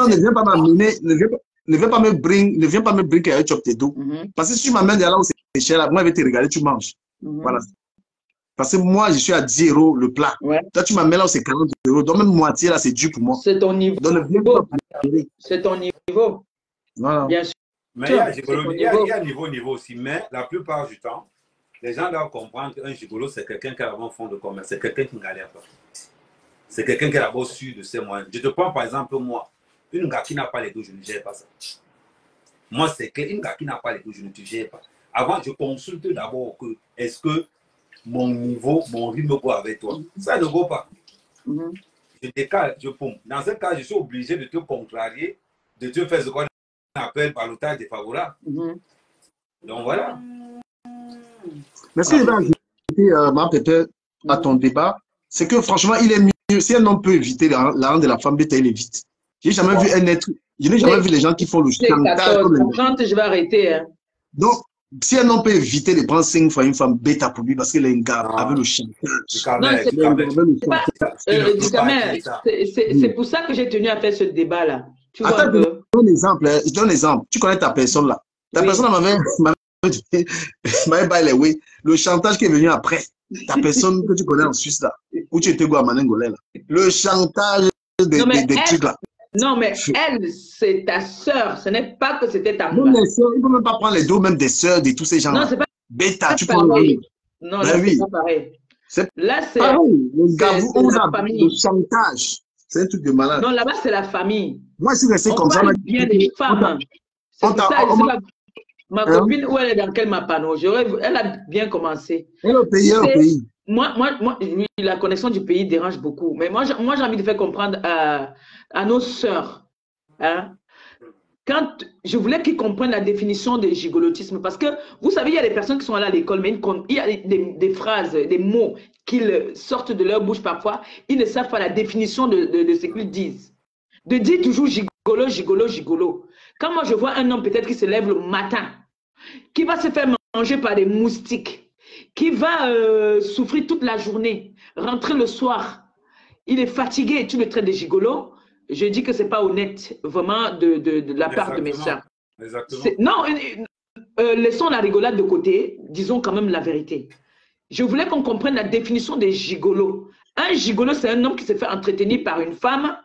ne viens pas m'amener, ne viens pas me bring un chop tes dos. Parce que si tu m'amènes là où c'est cher, là, moi, je vais te regarder, tu manges. Voilà. Parce que moi, je suis à 10 € le plat. Toi, tu m'amènes là où c'est 40 €. Donc, même moitié, là, c'est dur pour moi. C'est ton niveau. C'est ton niveau. Voilà. Bien sûr. Mais il y a niveau aussi. Mais la plupart du temps, les gens doivent comprendre qu'un gigolo, c'est quelqu'un qui a un fond de commerce. C'est quelqu'un qui ne galère pas. C'est quelqu'un qui est d'abord sûr de ses moyens. Je te prends par exemple, moi, une gars qui n'a pas les dos, je ne gère pas ça. Moi, c'est clair. Une gars qui n'a pas les dos, je ne te gère pas. Avant, je consulte d'abord que est-ce que mon niveau, mon rythme go avec toi. Ça ne vaut pas. Je décale, je pompe. Dans ce cas, je suis obligé de te contrarier, de te faire ce qu'on appelle ballottage défavorable. Donc voilà. Merci de peut-être à ton débat. C'est que franchement, il est mieux. Si un homme peut éviter la rente de la femme, il évite. Je n'ai jamais vu un être. Je n'ai jamais vu les gens qui font le chantage. Je vais arrêter. Hein. Donc, si un homme peut éviter de prendre 5 fois une femme bêta pour lui parce qu'il est un gars avec le chantage. C'est pour ça que j'ai tenu à faire ce débat-là. Attends, je donne un exemple. Tu connais ta personne là. Ta personne m'avait bailé, oui. Le chantage qui est venu après. Ta personne que tu connais en Suisse là. Où tu étais à Manengolais là. Le chantage des trucs là. Non, mais elle, c'est ta sœur. Ce n'est pas que c'était ta mère. Non, les sœurs, il ne faut même pas prendre les dos, même des sœurs, de tous ces gens-là. Non, c'est pas bêta, tu prends le non, c'est pas pareil. Là, c'est la famille. Le chantage. C'est un truc de malade. Non, là-bas, c'est la famille. Moi, je suis resté comme ça. Bien des femmes. Ma copine, où elle est dans quel mapano? Elle a bien commencé. Et le pays, le pays. Moi, la connexion du pays dérange beaucoup. Mais moi j'ai envie de faire comprendre à nos sœurs. Hein, quand je voulais qu'ils comprennent la définition de gigolotisme, parce que vous savez, il y a des personnes qui sont allées à l'école, mais il y a des phrases, des mots qu'ils sortent de leur bouche parfois, ils ne savent pas la définition de ce qu'ils disent. De dire toujours gigolo, gigolo, gigolo. Quand moi je vois un homme peut-être qui se lève le matin, qui va se faire manger par des moustiques, qui va souffrir toute la journée, rentrer le soir, il est fatigué et tu le traites de gigolo, je dis que ce n'est pas honnête vraiment de la part de mes soeurs. Non, laissons la rigolade de côté, disons quand même la vérité. Je voulais qu'on comprenne la définition des gigolos. Un gigolo, c'est un homme qui se fait entretenir par une femme,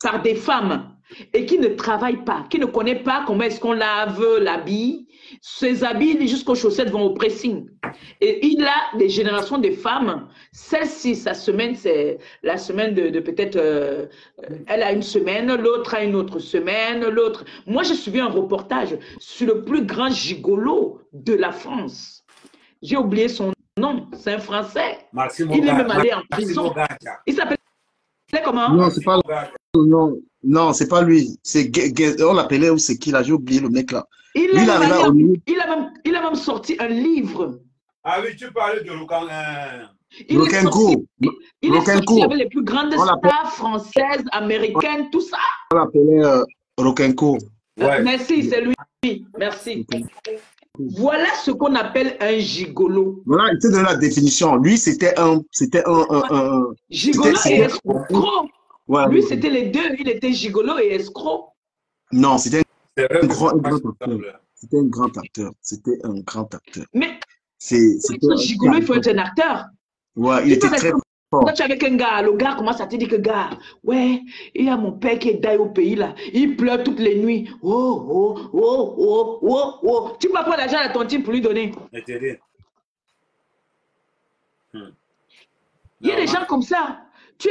par des femmes, et qui ne travaille pas, qui ne connaît pas comment est-ce qu'on lave l'habit. Ses habits jusqu'aux chaussettes vont au pressing. Et il a des générations de femmes. Celle-ci, sa semaine, c'est la semaine de peut-être... elle a une semaine, l'autre a une autre semaine, l'autre... Moi, j'ai suivi un reportage sur le plus grand gigolo de la France. J'ai oublié son nom. C'est un Français. Maximo Il est même allé en Maximo prison. Gacha. Il s'appelait comment? Non, c'est pas non, non, c'est pas lui. C'est on l'appelait où c'est qui là? J'ai oublié le mec là. Il Lui, est il même arrive allé au en- niveau. il a même sorti un livre. Ah oui, tu parlais de Lucan. Il est sorti, Rokenko. il est sorti Rokenko. avec les plus grandes On l'appelle stars françaises, américaines, tout ça. on l'appelait Rokenko. Ouais. Merci, c'est lui. Merci. Voilà ce qu'on appelle un gigolo. Voilà, il te donne la définition. Lui, c'était un Gigolo C'était- et escroc. ouais, Lui, c'était les deux. Il était gigolo et escroc. non, c'était C'est vrai un que grand c'est pas acteur. semble. C'était un grand acteur. C'était un grand acteur. Mais C'était pour être gigolo, il faut être un acteur. Ouais, il Tu peux était très rester- fort. Quand tu es avec un gars, le gars commence à te dire que gars, ouais, il y a mon père qui est d'ailleurs au pays là. Il pleure toutes les nuits. Oh, oh, oh, oh, oh, oh. Tu peux prendre l'argent à ton team pour lui donner. Je te dis. Il y a des gens comme ça. Tu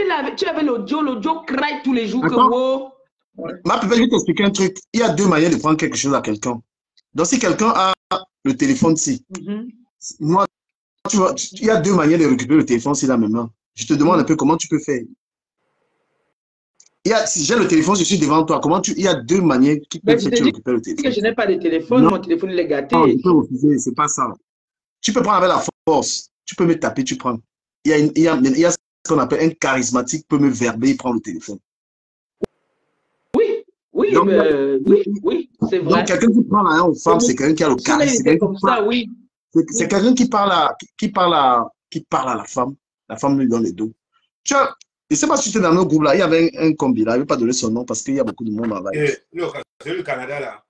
avais l'audio craque tous les jours que Attends. wow. Ma pépère, je vais t'expliquer un truc. Il y a deux manières de prendre quelque chose à quelqu'un. Donc, si quelqu'un a le téléphone ici, Mhm. moi, tu vois, il y a deux manières de récupérer le téléphone si la même main. Je te demande un peu comment tu peux faire. Si j'ai le téléphone, je suis devant toi. Il y a deux manières qui Ben, peuvent je faire te que tu dis récupères le que téléphone. je n'ai pas de téléphone, Non. mon téléphone il est gâté. Non, tu peux refuser, c'est pas ça. Tu peux prendre avec la force. Tu peux me taper, tu prends. Il y a ce qu'on appelle un charismatique qui peut me verber, il prend le téléphone. Oui, Donc, oui, c'est vrai. Donc, quelqu'un qui parle à une femme, c'est quelqu'un qui a le Si là, il charisme. était comme ça, oui. C'est quelqu'un qui parle à la femme lui donne les dos. Tu vois, je ne sais pas si tu étais dans notre groupe là, il y avait un combi là, je ne vais pas donner son nom parce qu'il y a beaucoup de monde en live. C'est le Canada là.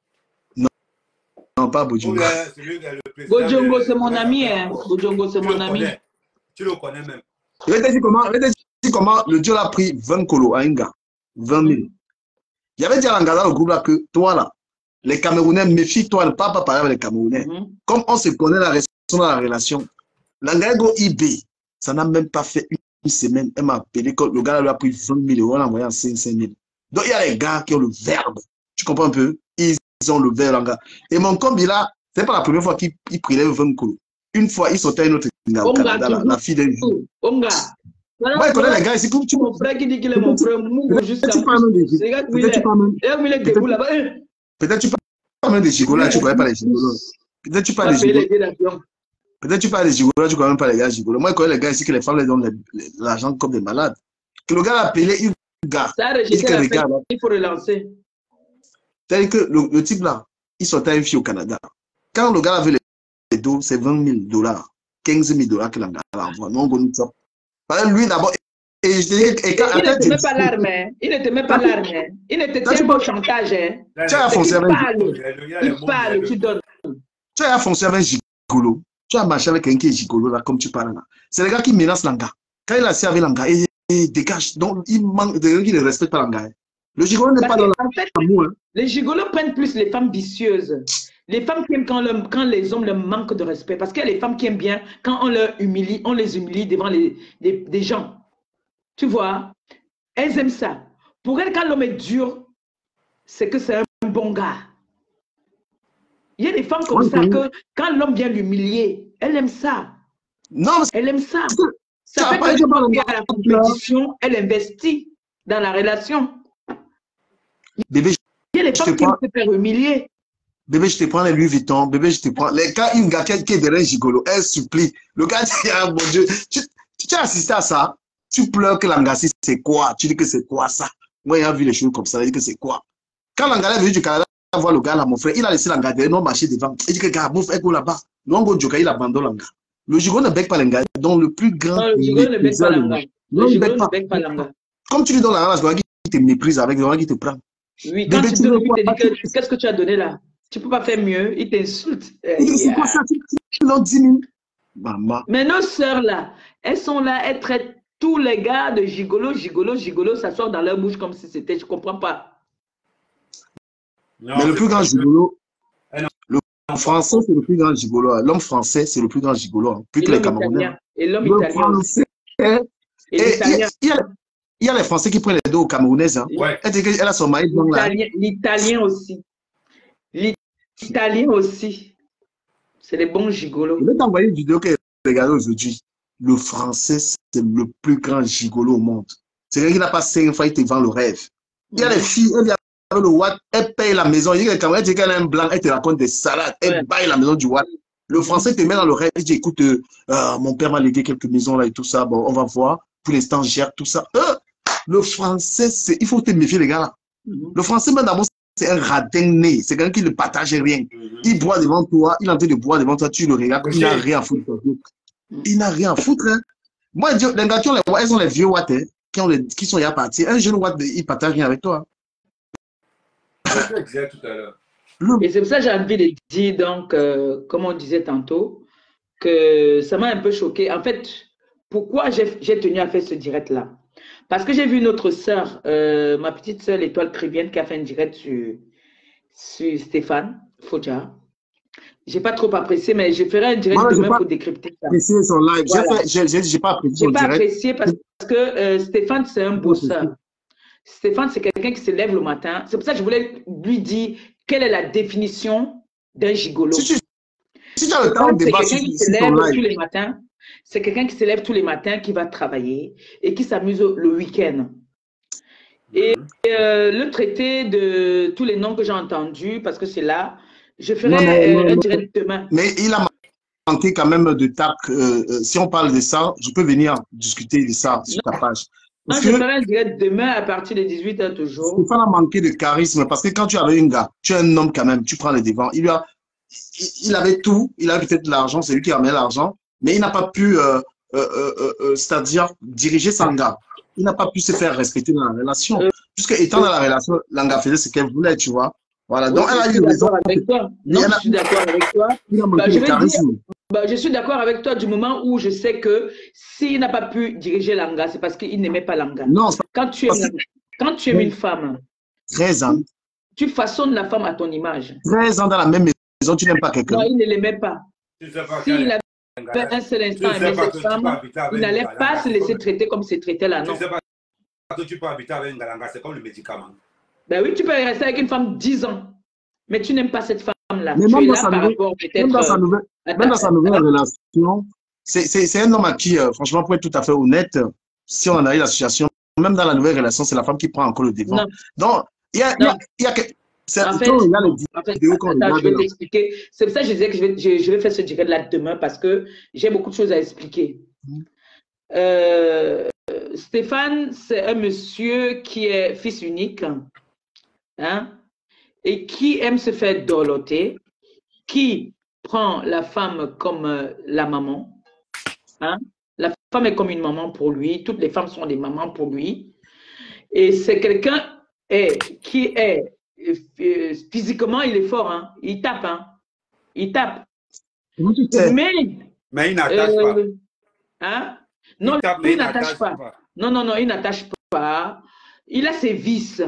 Non, pas Ou Bojongo. bien celui qui est le président Bojongo, de- c'est mon ami. Hein. Bojongo, c'est Tu mon le ami. connais. Tu le connais même. Je vais te dire comment le Dieu a pris 20 colos à un gars. 20 000. Il y avait dit à l'Angala dans le groupe là que toi là, les Camerounais, méfie-toi, ne parle pas parler avec les Camerounais. Mhm. Comme on se connaît la relation dans la relation, l'Angala go eBay, ça n'a même pas fait une semaine. Elle m'a appelé, le gars lui a pris 20 000 euros, on l'a envoyé en 5 000. Donc il y a les gars qui ont le verbe. Tu comprends un peu? Ils ont le verbe, l'Angala. Et mon combi là, c'est pas la première fois qu'il prélève 20 colos. Une fois, il sortait une autre au Canada, là, la fille d'un jour. Onga. Moi, je connais les gars ici. Tu Mon frère qui dit qu'il est mon frère, Mougo jusqu'à. tu parles même des C'est gars qui Peut-être tu parles même- il est debout là-bas. peut-être tu parles même des gigolos, tu ne connais pas les gigolos. Peut-être tu parles des payer les gigolos. billets d'avion. Peut-être tu parles des gigolos, tu ne connais même pas les gars gigolos. Moi, je connais les gars ici que les femmes les donnent l'argent comme des malades. Que le gars a appelé une gars. Ça a Il dit rejeté que la les gars, fête. là, Il faut relancer. c'est-à-dire que le type là, il sortait à une fille au Canada. Quand le gars avait les dos, c'est 20 000 $, 15 000 $ que l'Angala envoie. Non, on top. Parce que lui d'abord, et je te dis, et quand, Il ne attends, te met pas l'arme. Hein. Il ne te met pas l'arme. Hein. Il ne te tient pas au chantage. Hein. tu as C'est foncé qu'il avec parle. Il parle, tu donnes. tu as foncé avec un gigolo. Tu as marché avec quelqu'un qui est gigolo là, comme tu parles là. C'est le gars qui menace l'Anga. Quand il a assis avec l'Anga, il dégage. Donc, il manque de gens qui ne respectent pas l'Anga. Le gigolo n'est pas dans En fait, l'amour. Hein. les gigolos prennent plus les femmes vicieuses. Les femmes qui aiment quand les hommes leur manquent de respect. Parce qu'il y a les femmes qui aiment bien quand on les humilie devant des gens. Tu vois, elles aiment ça. Pour elles, quand l'homme est dur, c'est que c'est un bon gars. Il y a des femmes comme ça que quand l'homme vient l'humilier, elle aime ça. Non, Elle aime ça. Tu Ça as fait pas que été quand il y a la compétition, elle investit dans la relation. bébé, Il y a des femmes qui aiment se faire humilier. bébé, je te prends les Louis Vuitton. Bébé, je te prends. Les gars, une gars qui est derrière un gigolo, elle supplie. Le gars dit, ah mon Dieu, tu as assisté à ça? Tu pleures que l'Angassi, c'est quoi? Tu dis que c'est quoi ça? Moi, j'ai vu les choses comme ça, il dit que c'est quoi? Quand l'Angala est venu du Canada, voir le gars là, mon frère, il a laissé l'Anga derrière, non, marcher devant. Il dit que, gars, mon frère, go là-bas. Non, go Djoka, il abandonne l'Anga. Le gigolo ne bec pas l'Anga, donc le plus grand. Non, le gigolo ne bec pas l'Anga. Le gigolo ne bec pas l'Anga. Comme tu lui donnes l'Anga, c'est qui te méprise avec, c'est qui te prend. Oui, quand tu te dis que qu'est-ce que tu as donné là? Tu ne peux pas faire mieux, il t'insulte. C'est quoi ça? Tu l'as 10 000. Maman. Mais nos sœurs là, elles sont là, elles traitent tous les gars de gigolo, ça sort dans leur bouche comme si c'était, je ne comprends pas. Non, mais le plus grand gigolo, non. le français, c'est le plus grand gigolo. L'homme français, c'est le plus grand gigolo. Hein, plus que les Camerounais. Et l'homme italien aussi. Et il y a les Français qui prennent les dos aux Camerounaises. Hein. Ouais. Elle a son mari blanc là. L'italien aussi. L'italien aussi. C'est les bons gigolos. Je vais t'envoyer une vidéo que regarder aujourd'hui, le français, c'est le plus grand gigolo au monde. C'est quelqu'un qui n'a pas 5 fois, il te vend le rêve. Il y a les filles, elles viennent avec le Watt, elles payent la maison. Il y a quelqu'un, elle dit qu'elle a un blanc, elle te raconte des salades, elle baille la maison du Watt. Le français te met dans le rêve, il dit, écoute, mon père m'a légué quelques maisons là et tout ça, bon, on va voir. Pour l'instant, gère tout ça. Le français, il faut te méfier, les gars là. Le français, même d'abord, c'est un radin né. C'est quelqu'un qui ne partage rien. Il boit devant toi, il est en train de boire devant toi, tu le regardes, il n'a rien à foutre. Il n'a rien à foutre. Hein. Moi, les gars, elles ont les vieux Watt, hein, qui sont y à partir. Un jeune Watt, il ne partage rien avec toi. Je disais tout à l'heure. Et c'est pour ça que j'ai envie de dire, donc, comme on disait tantôt, que ça m'a un peu choqué. En fait, pourquoi j'ai tenu à faire ce direct-là? Parce que j'ai vu notre sœur, ma petite sœur, l'étoile Crivienne, qui a fait un direct sur Stéphane Fodja. Je n'ai pas trop apprécié, mais je ferai un direct demain pour décrypter ça. Apprécié son live. Voilà. J'ai pas apprécié son direct. Je n'ai pas apprécié parce que Stéphane, c'est un bosseur. Stéphane, c'est quelqu'un qui se lève le matin. C'est pour ça que je voulais lui dire quelle est la définition d'un gigolo. Si tu as le temps de débattre sur son live. Tous les matins. C'est quelqu'un qui se lève tous les matins, qui va travailler et qui s'amuse le week-end. Et le traité de tous les noms que j'ai entendus, parce que c'est là, je ferai un direct demain. Mais il a manqué quand même de tact. Si on parle de ça, je peux venir discuter de ça sur ta page. Non, je ferai un direct demain à partir de 18h toujours. Stéphane a manqué de charisme parce que quand tu avais un gars, tu es un homme quand même, tu prends les devants. Il avait tout, il avait peut-être l'argent, c'est lui qui ramenait l'argent, mais il n'a pas pu, c'est-à-dire diriger son gars. Il n'a pas pu se faire respecter dans la relation. Puisque étant dans la relation, l'anga faisait ce qu'elle voulait, tu vois. Voilà, donc elle a eu raison. Non, je suis d'accord avec toi. Il a manqué de charisme. Je suis d'accord avec toi du moment où je sais que s'il n'a pas pu diriger l'anga, c'est parce qu'il n'aimait pas l'anga. Non, quand tu aimes une femme, 13 ans. Tu façonnes la femme à ton image. 13 ans dans la même maison, tu n'aimes pas quelqu'un. Non, il ne l'aimait pas. S'il avait un seul instant aimé cette femme, il n'allait pas se laisser traiter comme c'est traité là, non. Tu sais pas que tu peux habiter avec un galanga, c'est comme le médicament. Ben oui, tu peux rester avec une femme 10 ans, mais tu n'aimes pas cette femme-là. Mais même dans sa nouvelle relation, c'est un homme à qui, franchement, pour être tout à fait honnête, si on analyse la situation, même dans la nouvelle relation, c'est la femme qui prend encore le devant. Non. Donc, il y a je vais t'expliquer. C'est pour ça que je disais que je vais faire ce direct-là demain parce que j'ai beaucoup de choses à expliquer. Stéphane, c'est un monsieur qui est fils unique. Hein, et qui aime se faire dorloter, qui prend la femme comme la maman. Hein? La femme est comme une maman pour lui, toutes les femmes sont des mamans pour lui. Et c'est quelqu'un qui est physiquement, il est fort, hein? Il tape. Hein? Il tape. Mais il n'attache pas. Hein? Non, il n'attache pas. Non, il n'attache pas. Il a ses vices.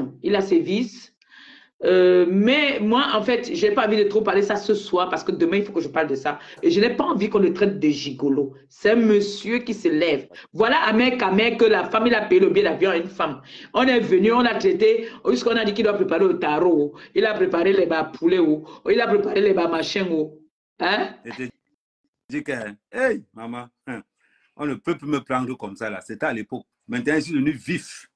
Mais moi, en fait, je n'ai pas envie de trop parler ça ce soir parce que demain, il faut que je parle de ça. Et je n'ai pas envie qu'on le traite de gigolo. C'est un monsieur qui se lève. Voilà à mec que la femme, il a payé le billet d'avion à une femme. On est venu, on a traité, jusqu'on a dit qu'il doit préparer le tarot. Il a préparé les bas poulets, il a préparé les bas machins. Hein? Et te dis que, hey, maman, on ne peut plus me prendre comme ça là. C'était à l'époque. Maintenant, je suis devenu vif.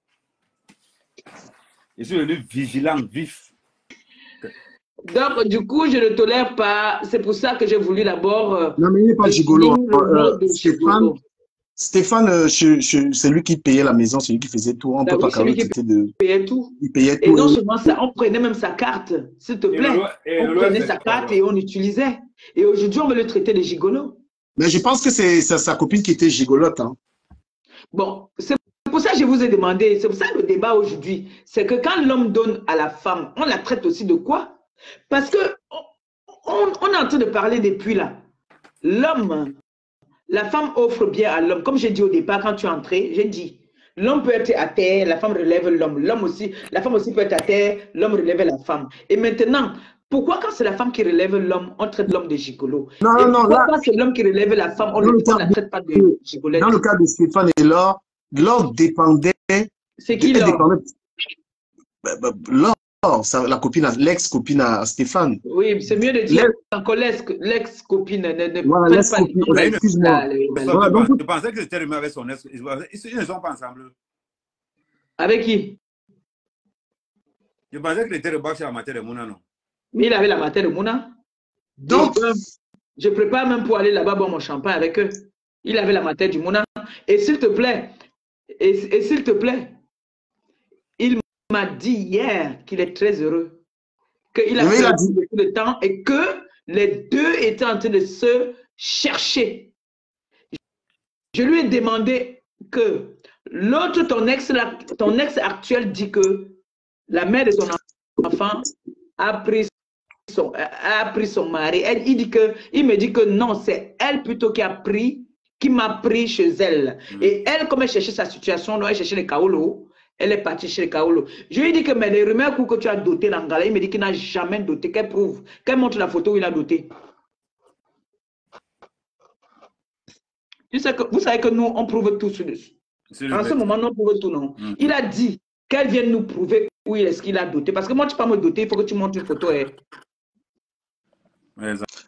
Je suis devenu vigilant, vif. Donc, du coup, je ne tolère pas. C'est pour ça que j'ai voulu d'abord. Non, mais il n'est pas gigolo. Stéphane, c'est lui qui payait la maison, c'est lui qui faisait tout. On ne peut pas quand même traiter de. Il payait tout. Il payait tout. Et non seulement ça, on prenait même sa carte, s'il te plaît. On prenait sa carte et on utilisait. Et aujourd'hui, on veut le traiter de gigolo. Mais je pense que c'est sa copine qui était gigolote. Hein. Bon, c'est pour ça que je vous ai demandé. C'est pour ça que le débat aujourd'hui, c'est que quand l'homme donne à la femme, on la traite aussi de quoi? Parce que on est en train de parler depuis là. L'homme, la femme offre bien à l'homme. Comme j'ai dit au départ, quand tu es entré, j'ai dit, l'homme peut être à terre, la femme relève l'homme. L'homme aussi, la femme aussi peut être à terre, l'homme relève la femme. Et maintenant, pourquoi quand c'est la femme qui relève l'homme, on traite l'homme de gigolo? Non, pourquoi quand c'est l'homme qui relève la femme, on ne la traite pas de gigolette? Dans le cas de Stéphane et Laure dépendait. C'est qui Laure? Laure la copine, l'ex-copine à Stéphane. Oui, c'est mieux de dire encore l'ex-copine. Voilà, l'ex-copine. Excuse-moi. Voilà, donc, je pensais que c'était remis avec son ex. Ils ne sont pas ensemble. Avec qui? Je pensais qu'il était rebattu à la matière de Mouna, non? Mais il avait la matière de Mouna. Donc, je prépare même pour aller là-bas boire mon champagne avec eux. Il avait la matière du Mouna. Et s'il te plaît, il m'a dit hier qu'il est très heureux, qu'il a fait beaucoup de temps et que les deux étaient en train de se chercher. Je lui ai demandé que l'autre, ton ex actuel dit que la mère de son enfant a pris son mari. Il me dit que non, c'est elle plutôt qui m'a pris chez elle. Et elle, comme elle cherchait sa situation, elle cherchait les Kaolo, elle est partie chez les Kaolo. Je lui ai dit que mais les rumeurs que tu as doté l'Angala, il me dit qu'il n'a jamais doté. Qu'elle prouve, qu'elle montre la photo où il a doté. Vous savez que nous, on prouve tout sur dessus. En ce moment, on prouve tout, non? Il a dit qu'elle vienne nous prouver où est-ce qu'il a doté. Parce que moi, tu ne peux pas me doter, il faut que tu montres une photo.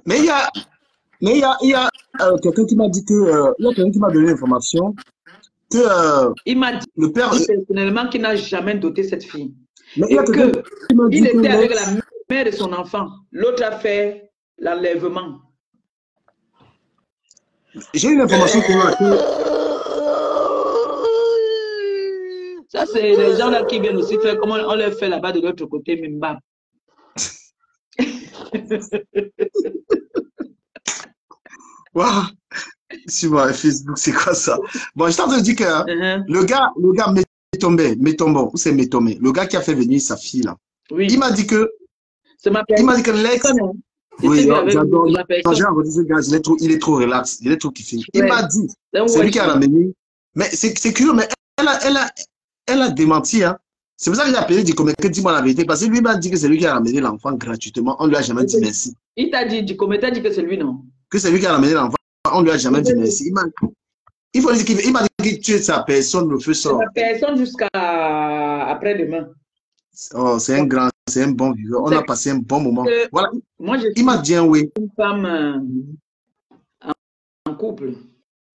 Mais il y a quelqu'un qui m'a dit que il y a quelqu'un qui m'a donné l'information que il m'a dit le père personnellement qu'il n'a jamais doté cette fille. Mais et qu'il était avec la mère de son enfant. L'autre a fait l'enlèvement. J'ai une information qui m'a dit. Ça, c'est les gens là qui viennent aussi faire comment on les fait là-bas de l'autre côté, même bas. Waouh! Sur Facebook, c'est quoi ça? Bon, je t'entends dire que le gars Métombé, ou c'est Métomé, le gars qui a fait venir sa fille là. Oui. Il m'a dit que l'ex. Oui, j'adore. Il est trop relax, il est trop kiffé. Il m'a dit, c'est lui qui a ramené. Mais c'est curieux, mais elle a démenti, hein. C'est pour ça que j'ai appelé Dicomé, dis-moi la vérité, parce que lui m'a dit que c'est lui qui a ramené l'enfant gratuitement. On ne lui a jamais dit merci. Il t'a dit, Dicomé, t'as dit que c'est lui, non? Que c'est lui qui a ramené l'enfant, on ne lui a jamais dit merci. Il faut dire qu'il m'a dit que tu es sa personne, le feu sort. Sa personne jusqu'à après-demain. Oh, c'est un grand, c'est un bon viveur. On a passé un bon moment. Voilà. Moi, il m'a dit oui. Une femme en couple.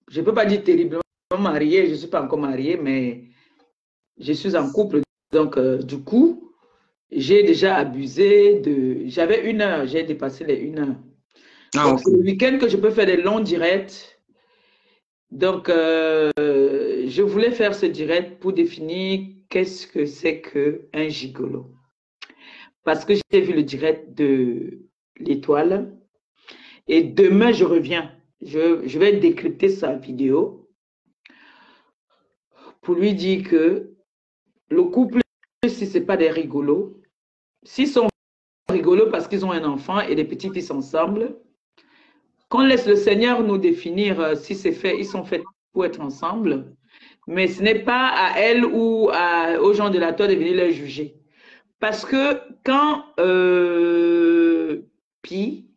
Je ne peux pas dire terriblement mariée, je ne suis pas encore mariée, mais je suis en couple. Donc, du coup, j'ai déjà abusé de... J'avais 1 heure, j'ai dépassé les 1 heure. Donc, c'est le week-end que je peux faire des longs directs. Donc, je voulais faire ce direct pour définir qu'est-ce que c'est qu'un gigolo. Parce que j'ai vu le direct de l'Étoile. Et demain, je reviens. Je vais décrypter sa vidéo pour lui dire que le couple, si ce n'est pas des rigolos, s'ils sont rigolos parce qu'ils ont un enfant et des petits-fils ensemble, qu'on laisse le Seigneur nous définir si c'est fait, ils sont faits pour être ensemble, mais ce n'est pas à elle ou aux gens de la terre de venir les juger. Parce que quand Pi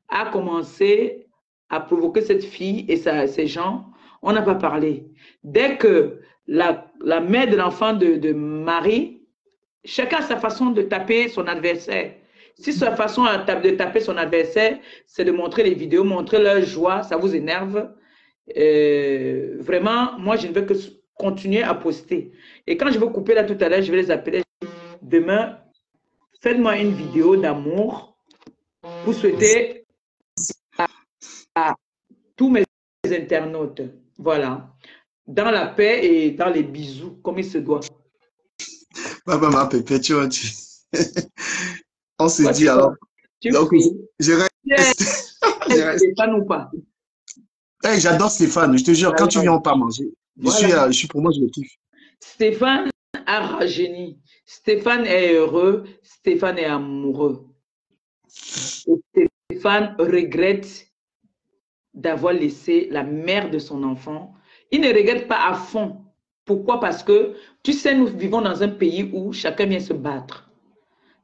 a commencé à provoquer cette fille et ces gens, on n'a pas parlé. Dès que la mère de l'enfant de Marie, chacun a sa façon de taper son adversaire. Si sa façon de taper son adversaire, c'est de montrer les vidéos, montrer leur joie, ça vous énerve. Vraiment, moi, je ne veux que continuer à poster. Et quand je vais couper là tout à l'heure, je vais les appeler. Demain, faites-moi une vidéo d'amour pour souhaiter à tous mes internautes. Voilà. Dans la paix et dans les bisous, comme il se doit. Papa m'a perpétué. On se dit alors. Donc, je reste. Stéphane ou pas? Hey, j'adore Stéphane, je te jure, quand tu viens, on part manger. Je suis pour moi, je le kiffe. Stéphane a rajeuni. Stéphane est heureux. Stéphane est amoureux. Et Stéphane regrette d'avoir laissé la mère de son enfant. Il ne regrette pas à fond. Pourquoi? Parce que, tu sais, nous vivons dans un pays où chacun vient se battre.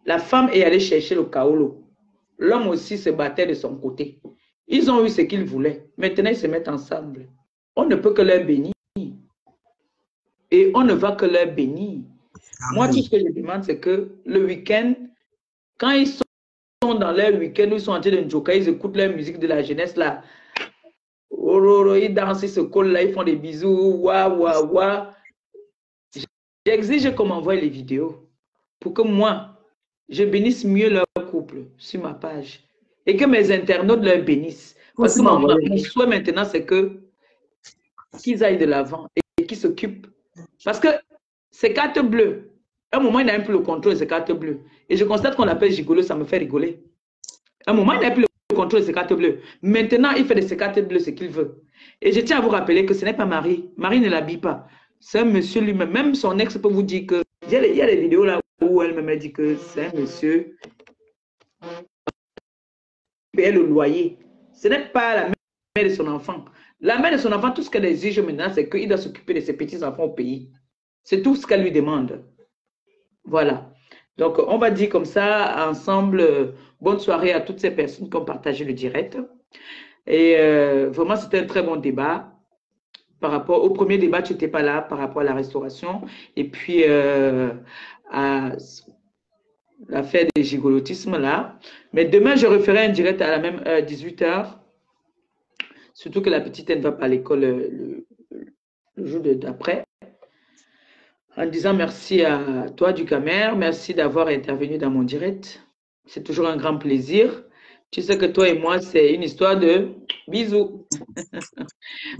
La femme est allée chercher le kaolo. L'homme aussi se battait de son côté. Ils ont eu ce qu'ils voulaient. Maintenant, ils se mettent ensemble. On ne peut que leur bénir. Et on ne va que leur bénir. Moi, Amen. tout ce que je demande, c'est que le week-end, quand ils sont dans leur week-end, ils sont en train de joker, ils écoutent leur musique de la jeunesse là. Ils dansent, ils se collent là, ils font des bisous. Waouh, waouh, waouh. J'exige qu'on m'envoie les vidéos pour que moi, je bénisse mieux leur couple sur ma page et que mes internautes leur bénissent. Parce que mon souhait maintenant, c'est que qu'ils aillent de l'avant et qu'ils s'occupent. Parce que ces cartes bleues, à un moment, il n'a plus le contrôle de ces cartes bleues. Et je constate qu'on l'appelle gigolo, ça me fait rigoler. À un moment, il n'a plus le contrôle de ces cartes bleues. Maintenant, il fait de ces cartes bleues ce qu'il veut. Et je tiens à vous rappeler que ce n'est pas Marie. Marie ne l'habille pas. C'est un monsieur lui-même. Même son ex peut vous dire que... Il y a des vidéos là où elle-même dit que c'est un monsieur qui paye le loyer. Ce n'est pas la mère de son enfant. La mère de son enfant, tout ce qu'elle exige maintenant, c'est qu'il doit s'occuper de ses petits-enfants au pays. C'est tout ce qu'elle lui demande. Voilà. Donc, on va dire comme ça, ensemble, bonne soirée à toutes ces personnes qui ont partagé le direct. Et vraiment, c'était un très bon débat. Par rapport au premier débat, tu n'étais pas là par rapport à la restauration. Et puis, à l'affaire des gigolotismes là. Mais demain, je referai un direct à la même heure, 18h. Surtout que la petite, elle ne va pas à l'école le jour d'après. En disant merci à toi, Ducamer. Merci d'avoir intervenu dans mon direct. C'est toujours un grand plaisir. Tu sais que toi et moi, c'est une histoire de bisous.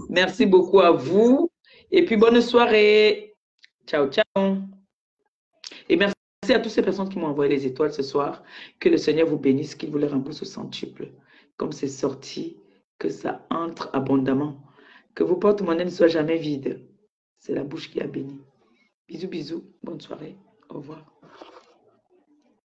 Merci beaucoup à vous. Et puis, bonne soirée. Ciao, ciao. Et merci à toutes ces personnes qui m'ont envoyé les étoiles ce soir. Que le Seigneur vous bénisse, qu'il vous les rembourse au centuple. Comme c'est sorti, que ça entre abondamment. Que vos porte-monnaies ne soient jamais vides. C'est la bouche qui a béni. Bisous, bisous. Bonne soirée. Au revoir.